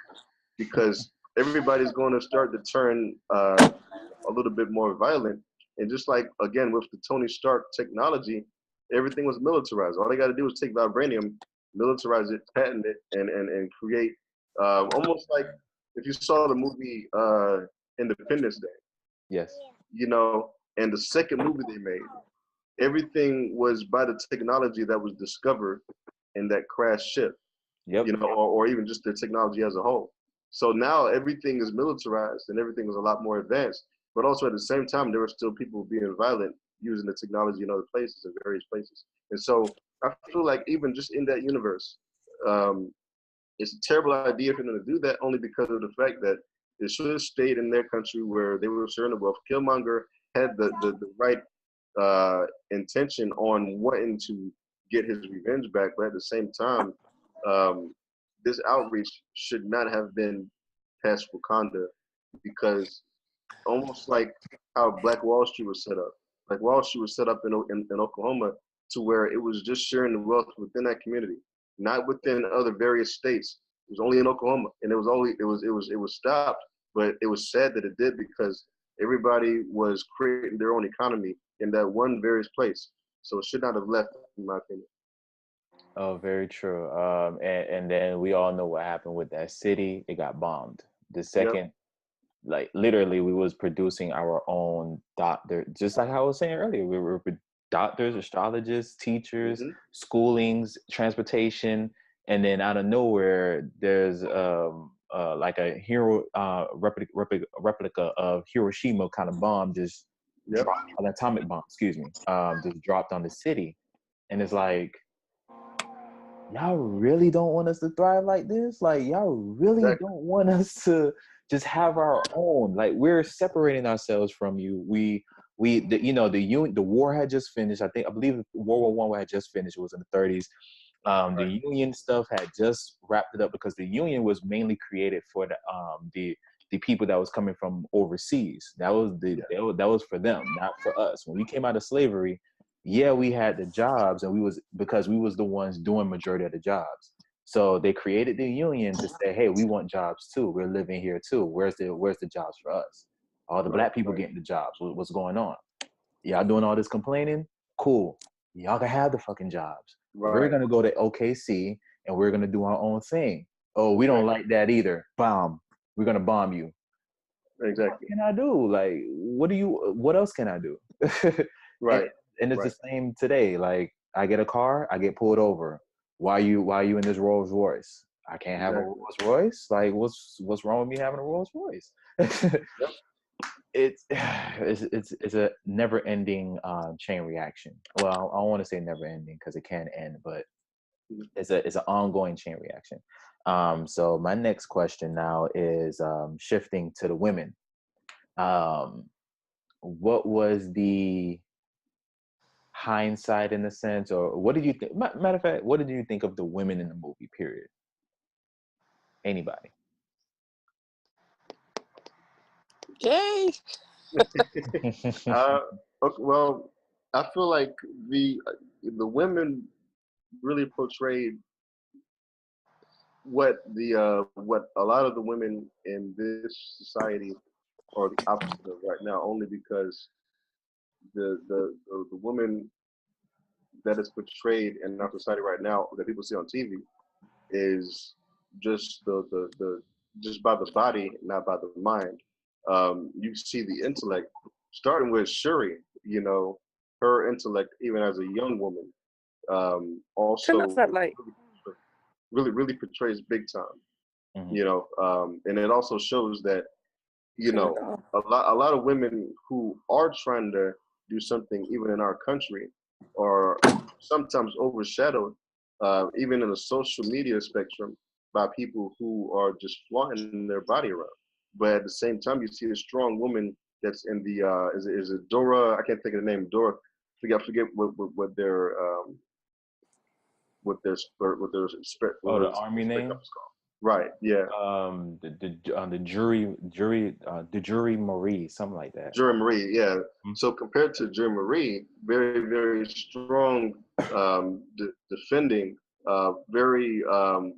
because everybody's going to start to turn a little bit more violent. And just like, again, with the Tony Stark technology, everything was militarized. All they got to do is take vibranium, militarize it, patent it, and create almost like if you saw the movie Independence Day. Yes. You know, and the second movie they made, everything was by the technology that was discovered in that crash ship. Yep. You know, or even just the technology as a whole. So now everything is militarized and everything is a lot more advanced. But also at the same time, there were still people being violent using the technology in other places, in various places. And so I feel like even just in that universe, it's a terrible idea for them to do that, only because of the fact that they should have stayed in their country where they were sharing the wealth. Killmonger had the right intention on wanting to get his revenge back, but at the same time, this outreach should not have been past Wakanda, because almost like how Black Wall Street was set up. Like Wall Street was set up in Oklahoma, to where it was just sharing the wealth within that community, not within other various states. It was only in Oklahoma, and it was stopped but it was sad that it did because everybody was creating their own economy in that one various place. So it should not have left, in my opinion. Oh, very true. And then we all know what happened with that city. It got bombed. The second, like literally, we was producing our own doctor, just like I was saying earlier. We were doctors, astrologists, teachers, Mm-hmm. schoolings, transportation, and then out of nowhere, there's like a hero replica of Hiroshima kind of bomb just Yep. dropped, an atomic bomb, excuse me, just dropped on the city, and it's like, y'all really don't want us to thrive like this? Like, y'all really Exactly. don't want us to just have our own? Like, we're separating ourselves from you. The war had just finished. I believe World War I had just finished. It was in the 30s. The Union stuff had just wrapped it up because the Union was mainly created for the people that was coming from overseas. That was for them, not for us. When we came out of slavery, yeah, we had the jobs, and because we was the ones doing majority of the jobs. So they created the union to say, hey, we want jobs too. We're living here too. Where's the jobs for us? All the black people getting the jobs. What's going on? Y'all doing all this complaining? Cool. Y'all can have the fucking jobs. We're gonna go to OKC and we're gonna do our own thing. Oh, we don't like that either. Bomb. We're gonna bomb you. Exactly. What can I do? Like, what else can I do? Right. And it's the same today. Like, I get a car, I get pulled over. Why you in this Rolls Royce? I can't have a Rolls Royce. Like, what's wrong with me having a Rolls Royce? It's a never ending chain reaction. Well, I don't want to say never ending because it can end, but it's an ongoing chain reaction. So my next question now is shifting to the women. What was the hindsight in a sense, or what did you think? Matter of fact, what did you think of the women in the movie? Period. Anybody? Yay! Okay, well, I feel like the women really portrayed what a lot of the women in this society are the opposite of right now, only because the woman that is portrayed in our society right now that people see on TV is just the just by the body, not by the mind. You see the intellect, starting with Shuri. You know, her intellect, even as a young woman, Turn off also that light. really portrays big time. You know, and it also shows that, you Turn it know, off. a lot of women who are trying to do something even in our country are sometimes overshadowed, even in the social media spectrum, by people who are just flaunting their body around. But at the same time, you see a strong woman that's in the is it Dora? I can't think of the name. Dora. I forget what their Oh, the army name? is called. Right. Yeah. The jury Marie, something like that. Jury Marie, yeah. So compared to Jury Marie, very, very strong, defending, very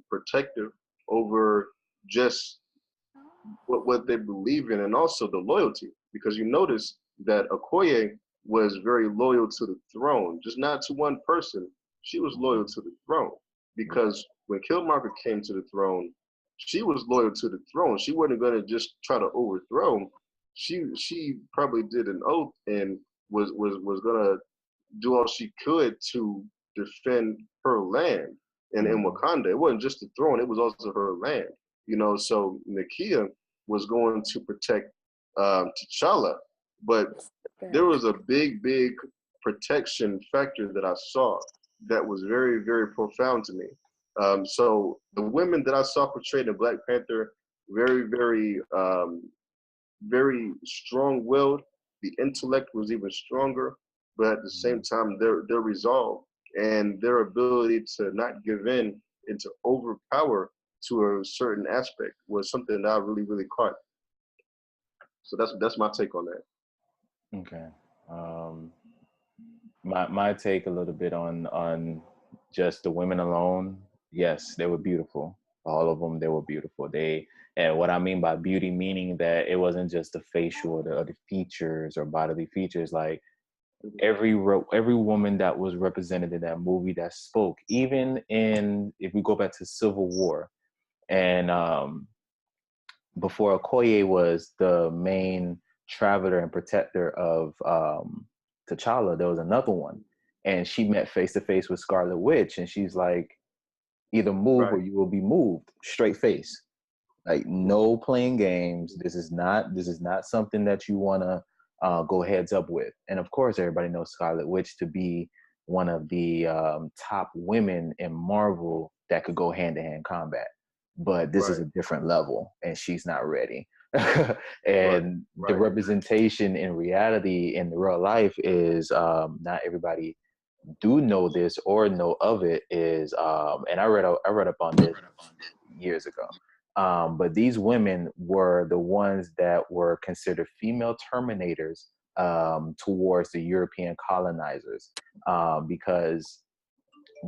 protective over just what they believe in, and also the loyalty. Because you notice that Okoye was very loyal to the throne, just not to one person. She was loyal to the throne, because when Killmonger came to the throne, she was loyal to the throne. She wasn't going to just try to overthrow. She probably did an oath and was going to do all she could to defend her land. And in Wakanda, it wasn't just the throne; it was also her land. You know, so Nakia was going to protect T'Challa, but there was a big protection factor that I saw that was very, very profound to me. So the women that I saw portrayed in Black Panther, very, very strong-willed. The intellect was even stronger, but at the same time, their resolve and their ability to not give in and to overpower to a certain aspect was something that I really, really caught. So that's my take on that. Okay. My take a little bit on just the women alone. Yes, they were beautiful. All of them, they were beautiful. And what I mean by beauty, meaning that it wasn't just the facial or the features or bodily features. Like every woman that was represented in that movie that spoke, even if we go back to Civil War, and before Okoye was the main traveler and protector of T'Challa, there was another one, and she met face to face with Scarlet Witch, and she's like, either move or you will be moved. Straight face, like no playing games. This is not something that you want to go heads up with. And of course, everybody knows Scarlet Witch to be one of the top women in Marvel that could go hand to hand combat. But this is a different level, and she's not ready. And the representation in reality, in real life, is not everybody do know this or know of it. Is and I read up on this years ago. But these women were the ones that were considered female terminators towards the European colonizers, because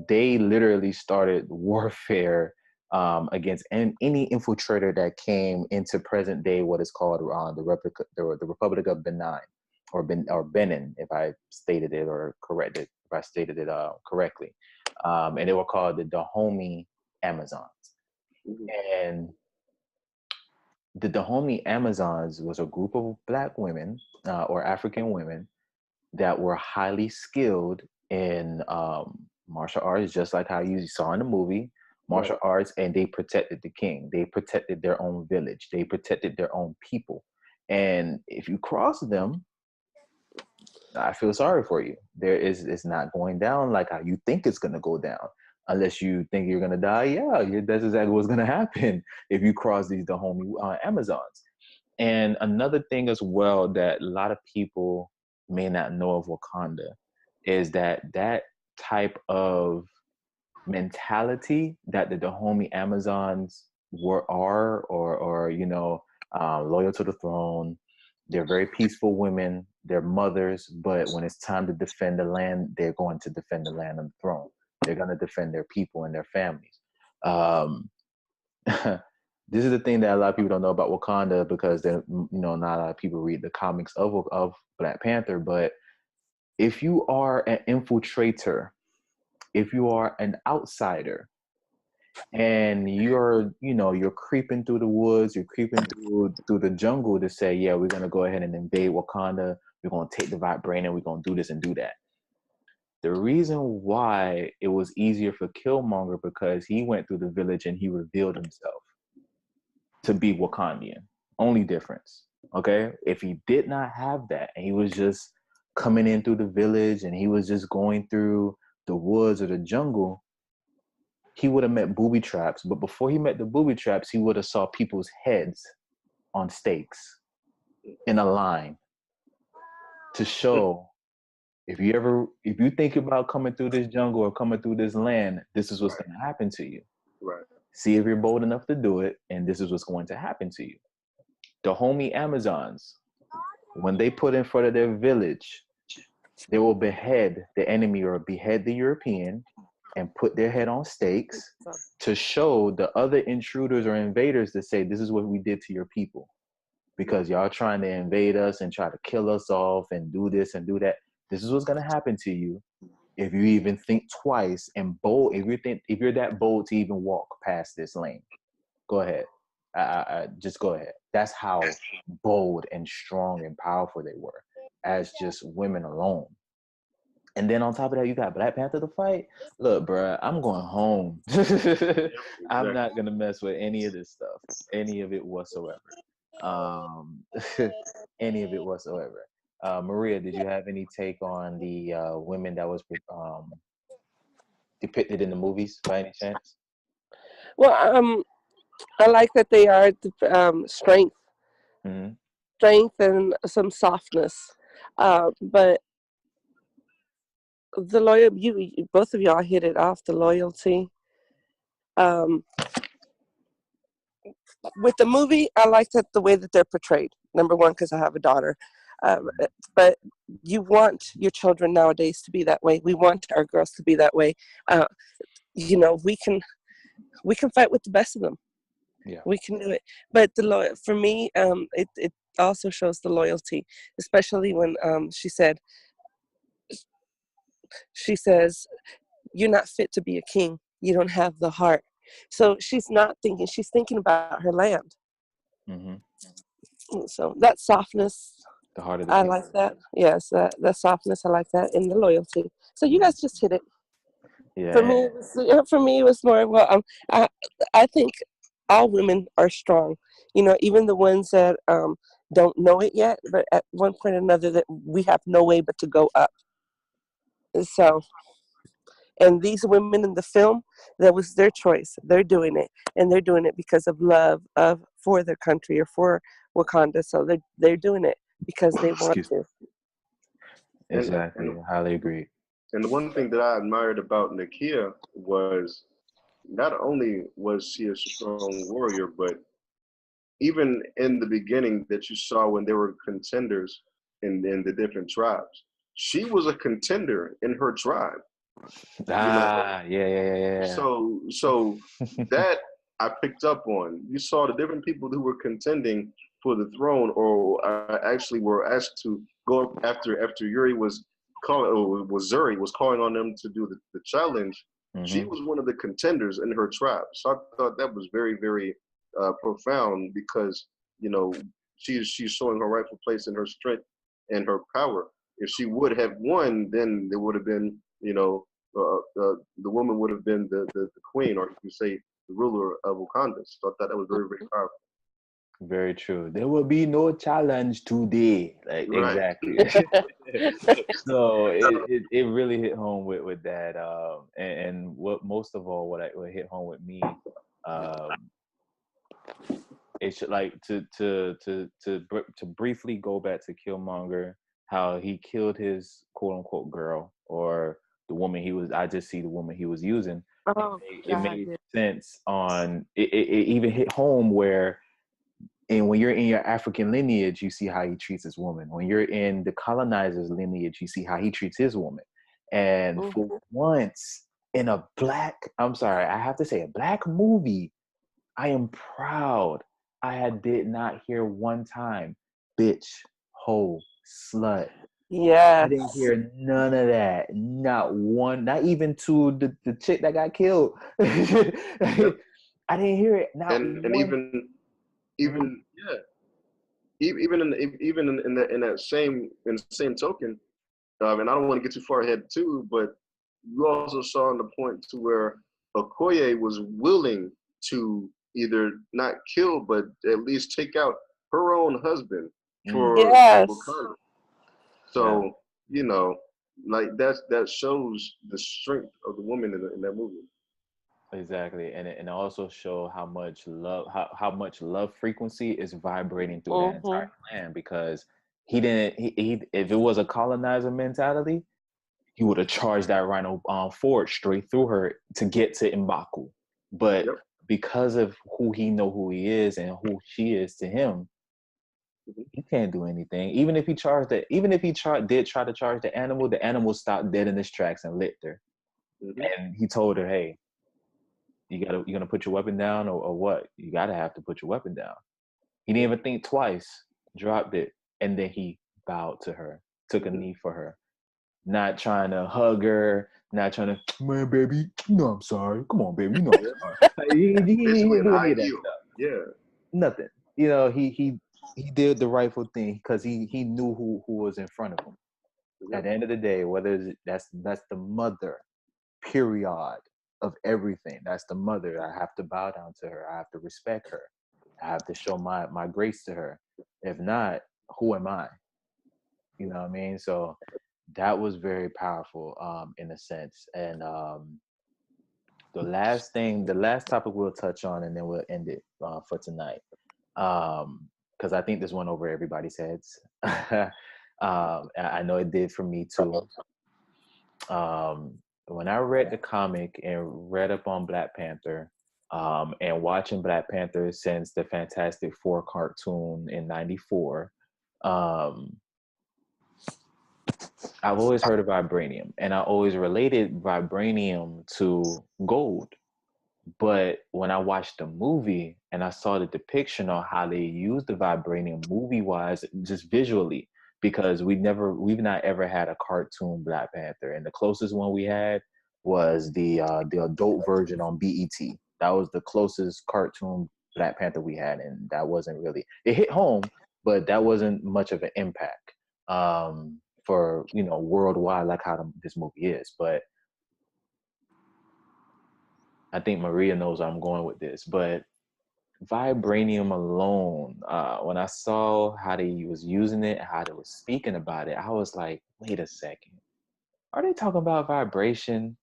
they literally started warfare against any infiltrator that came into present day, what is called the Republic of Benin, or Benin, if I stated it or corrected, if I stated it correctly. And they were called the Dahomey Amazons. And the Dahomey Amazons was a group of Black women or African women that were highly skilled in martial arts, just like how you saw in the movie, martial arts, and they protected the king. They protected their own village. They protected their own people. And if you cross them, I feel sorry for you. It's not going down like how you think it's going to go down. Unless you think you're going to die, that's exactly what's going to happen if you cross these Dahomey Amazons. And another thing as well that a lot of people may not know of Wakanda is that type of mentality that the Dahomey Amazons are loyal to the throne. They're very peaceful women. They're mothers, but when it's time to defend the land, they're going to defend the land and the throne. They're going to defend their people and their families. This is the thing that a lot of people don't know about Wakanda, because not a lot of people read the comics of Black Panther. But if you are an infiltrator, if you are an outsider, and you're creeping through the woods, you're creeping through the jungle to say, yeah, we're going to go ahead and invade Wakanda. We're going to take the vibranium. We're going to do this and do that. The reason why it was easier for Killmonger, because he went through the village and he revealed himself to be Wakandian. Only difference, okay? If he did not have that, and he was just coming in through the village and he was just going through the woods or the jungle, he would have met booby traps. But before he met the booby traps, he would have saw people's heads on stakes in a line to show, if you think about coming through this jungle or coming through this land, this is what's going to happen to you. Right. See if you're bold enough to do it, and this is what's going to happen to you. The Dahomey Amazons, when they put in front of their village, they will behead the enemy or behead the European and put their head on stakes to show the other intruders or invaders to say, this is what we did to your people, because y'all trying to invade us and try to kill us off and do this and do that. This is what's going to happen to you if you even think twice and bold. If you're that bold to even walk past this lane, go ahead. Just go ahead. That's how bold and strong and powerful they were as just women alone. And then on top of that, you got Black Panther to fight. Look, bruh, I'm going home. I'm not going to mess with any of this stuff, any of it whatsoever. Any of it whatsoever. Maria, did you have any take on the women that was depicted in the movies by any chance? Well, I like that they are strength, strength and some softness. But the loyal, both of y'all hit it off. The loyalty. With the movie, I like that the way that they're portrayed. Number one, because I have a daughter. But you want your children nowadays to be that way. We want our girls to be that way. We can we can fight with the best of them. Yeah. We can do it. But for me, it also shows the loyalty, especially when she says, "You're not fit to be a king. You don't have the heart." So she's not thinking. She's thinking about her land. Mm-hmm. So that softness, The heart of the I people. like that. Yes, that softness, I like that, and the loyalty. So you guys just hit it. Yeah. For me, it was more. Well, I think all women are strong. You know, even the ones that don't know it yet, but at one point or another, that we have no way but to go up. So, and these women in the film, that was their choice. They're doing it, and they're doing it because of love for their country or for Wakanda. So they're doing it because they want Excuse me. to. Exactly. And I highly agree. and the one thing that I admired about Nakia was not only was she a strong warrior, but even in the beginning that you saw when there were contenders in the different tribes, she was a contender in her tribe. You know, Yeah. so that I picked up on. You saw the different people who were contending for the throne, or actually were asked to go up after Yuri was calling, or was Zuri was calling on them to do the challenge. She Mm-hmm. was one of the contenders in her tribe. So I thought that was very, very profound, because you know she's showing her rightful place in her strength and her power. If she would have won, then there would have been, the woman would have been the queen, or you can say the ruler of Wakanda. So I thought that was very, very powerful. Very true. There will be no challenge today. Like Right. exactly. So it really hit home with that. And what most of all, what hit home with me, um, it should like to briefly go back to Killmonger, how he killed his quote unquote girl, or the woman he was. I just see the woman he was using. Oh It God, made yeah. sense on it even hit home where, and when you're in your African lineage, you see how he treats his woman. When you're in the colonizer's lineage, you see how he treats his woman. And for once in a I have to say, a black movie, I am proud did not hear one time, bitch, hoe, slut. I didn't Yes. hear none of that. Not one, not even to the chick that got killed. Yep. I didn't hear it. Not And one. even yeah, even in that same token, and I don't want to get too far ahead too, but you also saw on the point to where Okoye was willing to either not kill, but at least take out her own husband for Yes. Wakanda. Yeah. So like that shows the strength of the woman in that movie. Exactly, and it also show how much love frequency is vibrating through that entire land, because he didn't he if it was a colonizer mentality, he would have charged that rhino forward straight through her to get to M'Baku. But Yep. because of who he is and who she is to him, he can't do anything. Even if he did try to charge the animal stopped dead in its tracks and licked her. And he told her, hey, you're gonna put your weapon down, or what? You gotta have to put your weapon down. He didn't even think twice, dropped it, and then he bowed to her, took a knee for her, not trying to hug her, not trying to, man, baby, I'm sorry. Come on, baby, I'm sorry. Like, he Basically didn't an do any high of that heel. stuff. Yeah. Nothing. He did the rightful thing because he knew who was in front of him. At the end of the day, whether that's the mother, period, of everything. That's the mother. I have to bow down to her. I have to respect her. I have to show my grace to her. If not, who am I? You know what I mean? So that was very powerful, in a sense. And the last topic we'll touch on, and then we'll end it for tonight. Because I think this went over everybody's heads. I know it did for me too. When I read the comic and read up on Black Panther, and watching Black Panther since the Fantastic Four cartoon in '94, I've always heard of vibranium, and I always related vibranium to gold. But when I watched the movie and I saw the depiction on how they used the vibranium movie-wise, just visually, because we've not ever had a cartoon Black Panther, and the closest one we had was the adult version on BET. That was the closest cartoon Black Panther we had, and that wasn't really, it hit home, but that wasn't much of an impact for worldwide like how this movie is. But I think Maria knows where I'm going with this, but vibranium alone, when I saw how they was using it, how they was speaking about it, I was like, wait a second. Are they talking about vibration?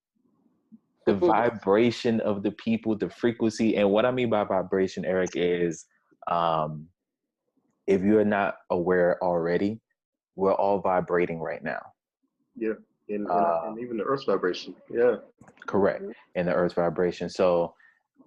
The vibration of the people, the frequency. And what I mean by vibration, Eric, is if you're not aware already, we're all vibrating right now. Yeah, and even the Earth's vibration. Yeah. Correct. And the Earth's vibration. So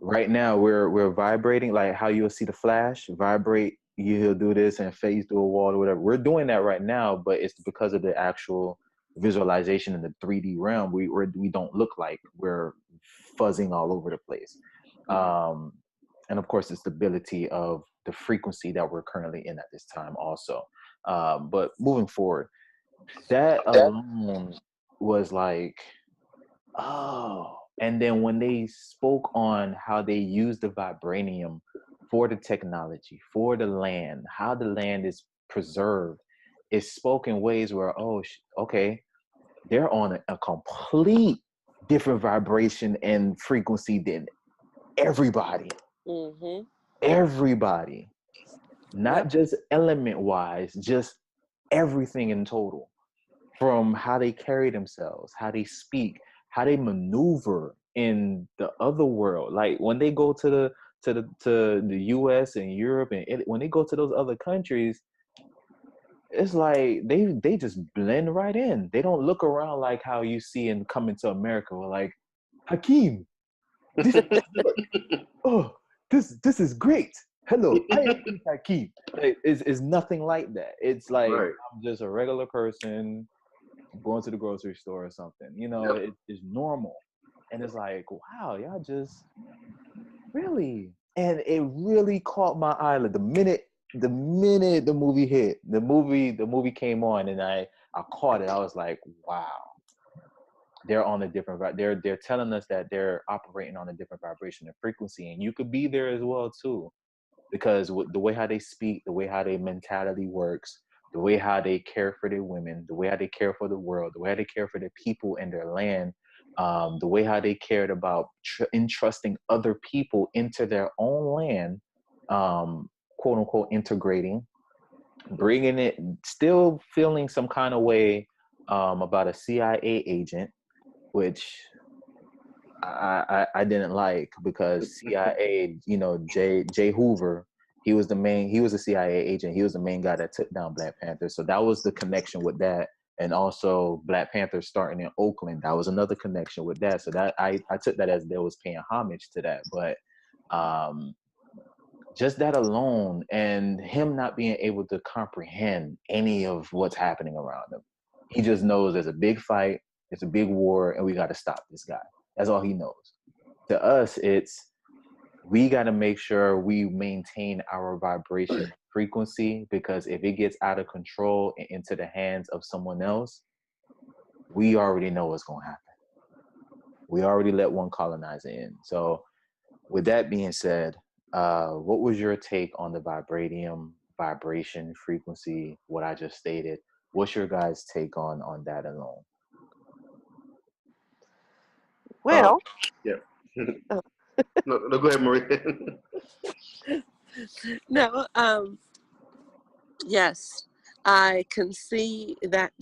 right now we're vibrating, like how you'll see the Flash vibrate. He'll do this and phase through a wall or whatever. We're doing that right now, but it's because of the actual visualization in the 3D realm. We don't look like we're fuzzing all over the place. And of course, the stability of the frequency that we're currently in at this time also. But moving forward, that alone was like, oh. And then when they spoke on how they use the vibranium for the technology, for the land, how the land is preserved, it's spoken ways where, okay, they're on a complete different vibration and frequency than everybody. Mm-hmm. Everybody. Not just element-wise, just everything in total. From how they carry themselves, how they speak, how they maneuver in the other world. Like when they go to the US and Europe, and when they go to those other countries, it's like they just blend right in. They don't look around like how you see in Coming to America, or like, Hakeem, this is great. Hello, I am Hakeem. It's nothing like that. It's like, right. I'm just a regular person going to the grocery store or something. It's normal. And it's like, wow, y'all just really. And it really caught my eye. Like the minute the movie hit, the movie came on, and I caught it. I was like, wow, they're on a different, they're telling us that they're operating on a different vibration and frequency, and you could be there as well too, because the way how they speak, the way how their mentality works, the way how they care for their women, the way how they care for the world, the way how they care for their people and their land, the way how they cared about entrusting other people into their own land, quote unquote, integrating, bringing it, still feeling some kind of way about a CIA agent, which I didn't like, because CIA, J. Hoover, he was a CIA agent. He was the main guy that took down Black Panther. So that was the connection with that. And also Black Panther starting in Oakland, that was another connection with that. So that I took that as they was paying homage to that. But just that alone, and him not being able to comprehend any of what's happening around him. He just knows there's a big fight, it's a big war, and we got to stop this guy. That's all he knows. To us, we got to make sure we maintain our vibration frequency, because if it gets out of control and into the hands of someone else, we already know what's going to happen. We already let one colonizer in. So with that being said, what was your take on the vibranium vibration frequency, what I just stated? What's your guys' take on that alone? Well, yeah. No, go ahead, Maria. No, yes, I can see that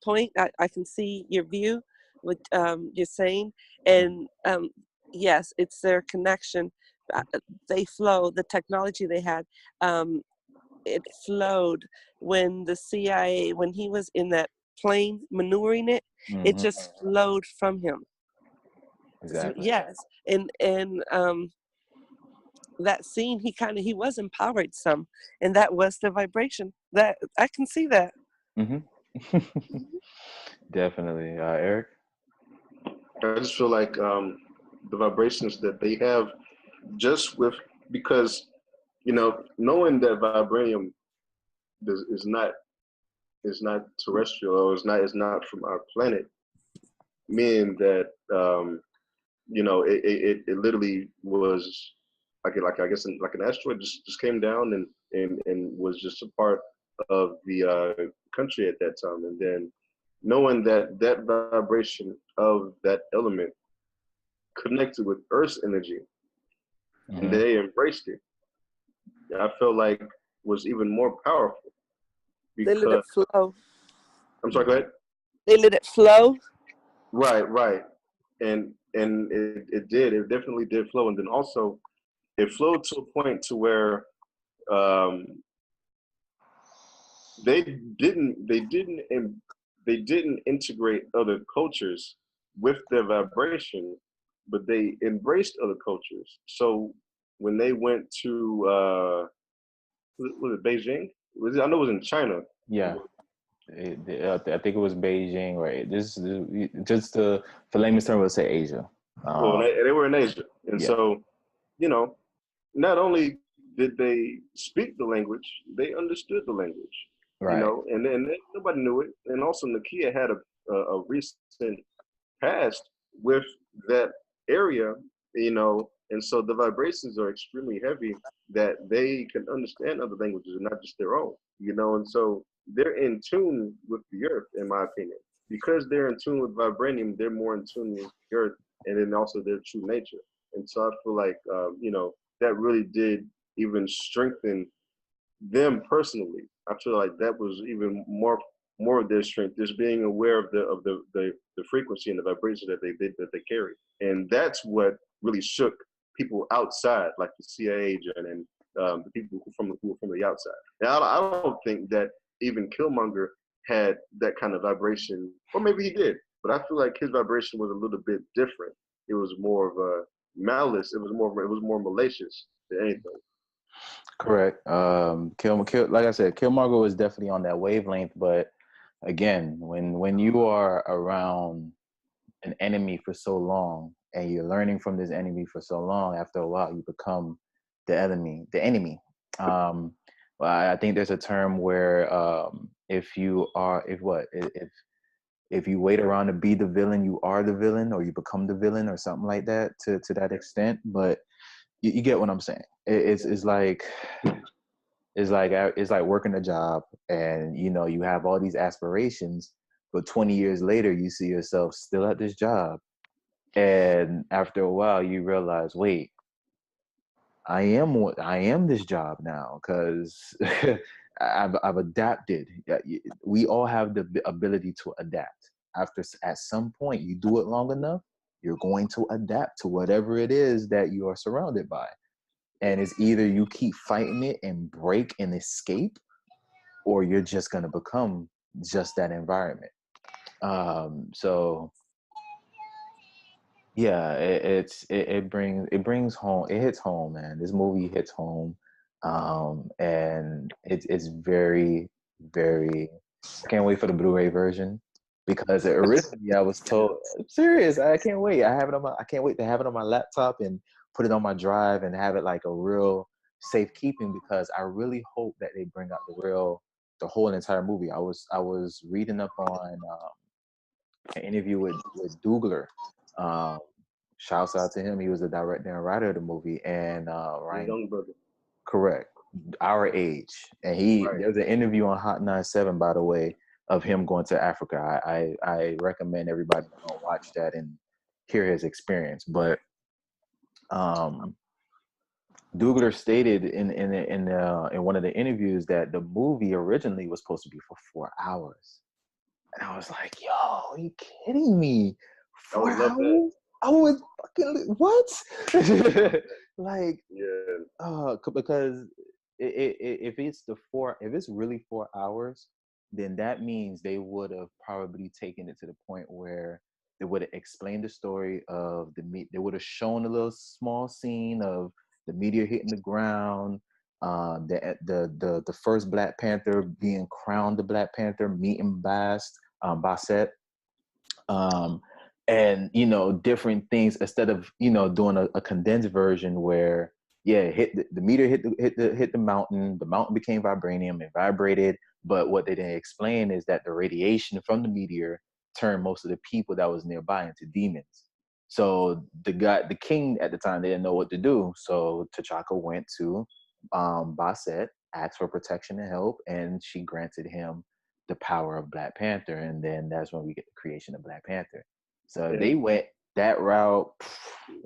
point. I can see your view, what you're saying, and yes, it's their connection. They flow. The technology they had, it flowed when the CIA, when he was in that plane maneuvering it, it just flowed from him. Exactly. Yes, and that scene, he was empowered some, and that was the vibration. That I can see that. Definitely. Eric? I just feel like the vibrations that they have just with, because, you know, knowing that vibranium is not terrestrial, or is not from our planet, meaning that, you know, it literally was like I guess like an asteroid just came down and was just a part of the country at that time. And then knowing that that vibration of that element connected with Earth's energy, and they embraced it, I feel like was even more powerful. They let it Because flow. I'm sorry, go ahead. They let it flow. Right. And it definitely did flow. And then also it flowed to a point to where um, they didn't integrate other cultures with their vibration, but they embraced other cultures. So when they went to was it Beijing? I know it was in China. Yeah. I think it was Beijing, right? Just for layman's term, we'll say Asia. Well, they were in Asia, and Yeah. so, you know, not only did they speak the language, they understood the language. Right. You know, and then nobody knew it. And also, Nakia had a recent past with that area, you know, and so the vibrations are extremely heavy that they can understand other languages and not just their own, you know, and so they're in tune with the earth, in my opinion. Because they're in tune with vibranium, they're more in tune with the earth, and then also their true nature. And so I feel like, you know, that really did even strengthen them personally. I feel like that was even more of their strength, just being aware of the frequency and the vibration that they carry. And that's what really shook people outside, like the CIA agent and the people who were from the outside. Now, I don't think that even Killmonger had that kind of vibration, or maybe he did, but I feel like his vibration was a little bit different. It was more of a malice. It was more malicious than anything. Correct. Like I said, Killmonger was definitely on that wavelength. But again, when you are around an enemy for so long and you're learning from this enemy for so long, after a while you become the enemy. Well, I think there's a term where if you wait around to be the villain, you are the villain, or you become the villain, or something like that, to that extent. But you get what I'm saying. It's like working a job, and you know you have all these aspirations, but 20 years later you see yourself still at this job, and after a while you realize, wait, I am this job now, because I've adapted. We all have the ability to adapt. At some point, you do it long enough, you're going to adapt to whatever it is that you are surrounded by. And it's either you keep fighting it and break and escape, or you're just gonna become just that environment. So yeah, it brings home. It hits home, man. This movie hits home, and it's very, very. I can't wait for the Blu-ray version, because originally I was told, I'm serious, I can't wait. I can't wait to have it on my laptop and put it on my drive and have it like a real safekeeping, because I really hope that they bring out the whole entire movie. I was reading up on an interview with Dougler. Shouts out to him. He was the director and writer of the movie. And Ryan, Young brother. correct, our age. And there's an interview on Hot 97, by the way, of him going to Africa. I recommend everybody to watch that and hear his experience. But Dougler stated in one of the interviews that the movie originally was supposed to be for 4 hours. And I was like, yo, are you kidding me? 4 hours? I would fucking, what? Like, yeah. Because if it's really 4 hours, then that means they would have probably taken it to the point where they would have explained the story of they would have shown a little small scene of the meteor hitting the ground, the first Black Panther being crowned the Black Panther, meeting Bassett, and different things, instead of doing a condensed version where the meteor hit the mountain became vibranium, it vibrated, but what they didn't explain is that the radiation from the meteor turned most of the people that was nearby into demons. So the king at the time, they didn't know what to do, so T'Chaka went to Basset, asked for protection and help, and she granted him the power of Black Panther, and then that's when we get the creation of Black Panther. So they went that route.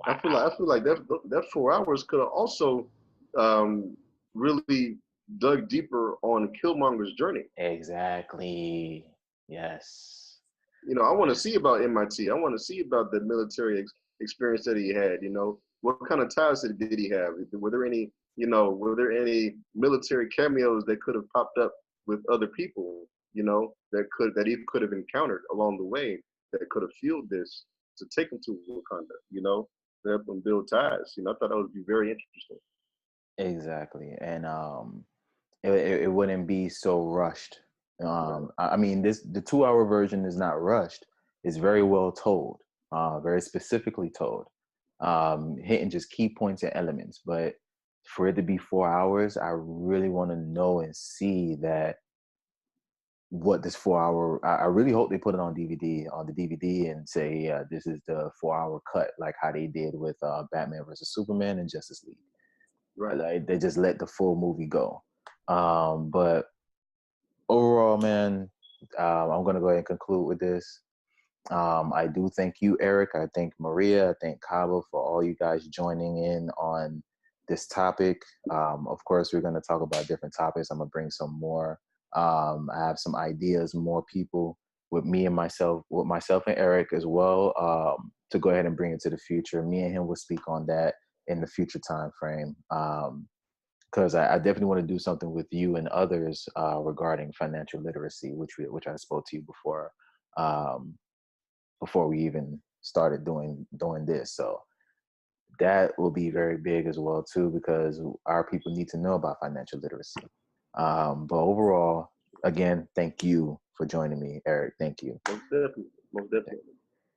I feel like that 4 hours could have also really dug deeper on Killmonger's journey. Exactly. Yes. I want to see about MIT. I want to see about the military experience that he had. What kind of ties did he have? Were there any military cameos that could have popped up with other people? That he could have encountered along the way that could have fueled this to take him to Wakanda, to help him build ties. I thought that would be very interesting. Exactly. And it wouldn't be so rushed. I mean, the 2 hour version is not rushed. It's very well told, very specifically told, hitting just key points and elements. But for it to be 4 hours, I really want to know and see what this 4 hour. I really hope they put it on the DVD and say, yeah, this is the 4 hour cut, like how they did with Batman versus Superman and Justice League. Right. Like they just let the full movie go. But overall, man, I'm gonna go ahead and conclude with this. I do thank you, Eric. I thank Maria. I thank Kaba for all you guys joining in on this topic. Of course, we're gonna talk about different topics. I'm gonna bring some more. I have some ideas, more people with myself and Eric as well, to go ahead and bring it to the future. Me and him will speak on that in the future time frame. Because I definitely want to do something with you and others regarding financial literacy, which I spoke to you before we even started doing this. So that will be very big as well too, because our people need to know about financial literacy. But overall, again, thank you for joining me, Eric. Thank you. Most definitely.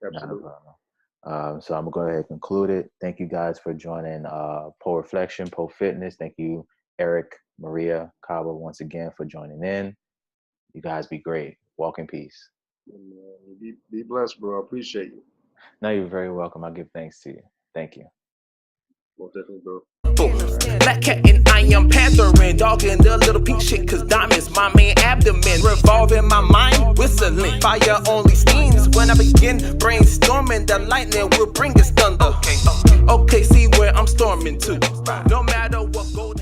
Absolutely. Not a problem. So I'm gonna go ahead and conclude it. Thank you guys for joining Pole Reflection, Pole Fitness. Thank you, Eric, Maria, Kaba, once again for joining in. You guys be great. Walk in peace. Be blessed, bro. I appreciate you. No, you're very welcome. I'll give thanks to you. Thank you. Most definitely, bro. Black cat and I am panthering, dogging the little pink shit, cause diamonds my main abdomen. Revolving my mind, whistling. Fire only steams when I begin brainstorming. The lightning will bring us thunder. Okay, see where I'm storming to. No matter what goes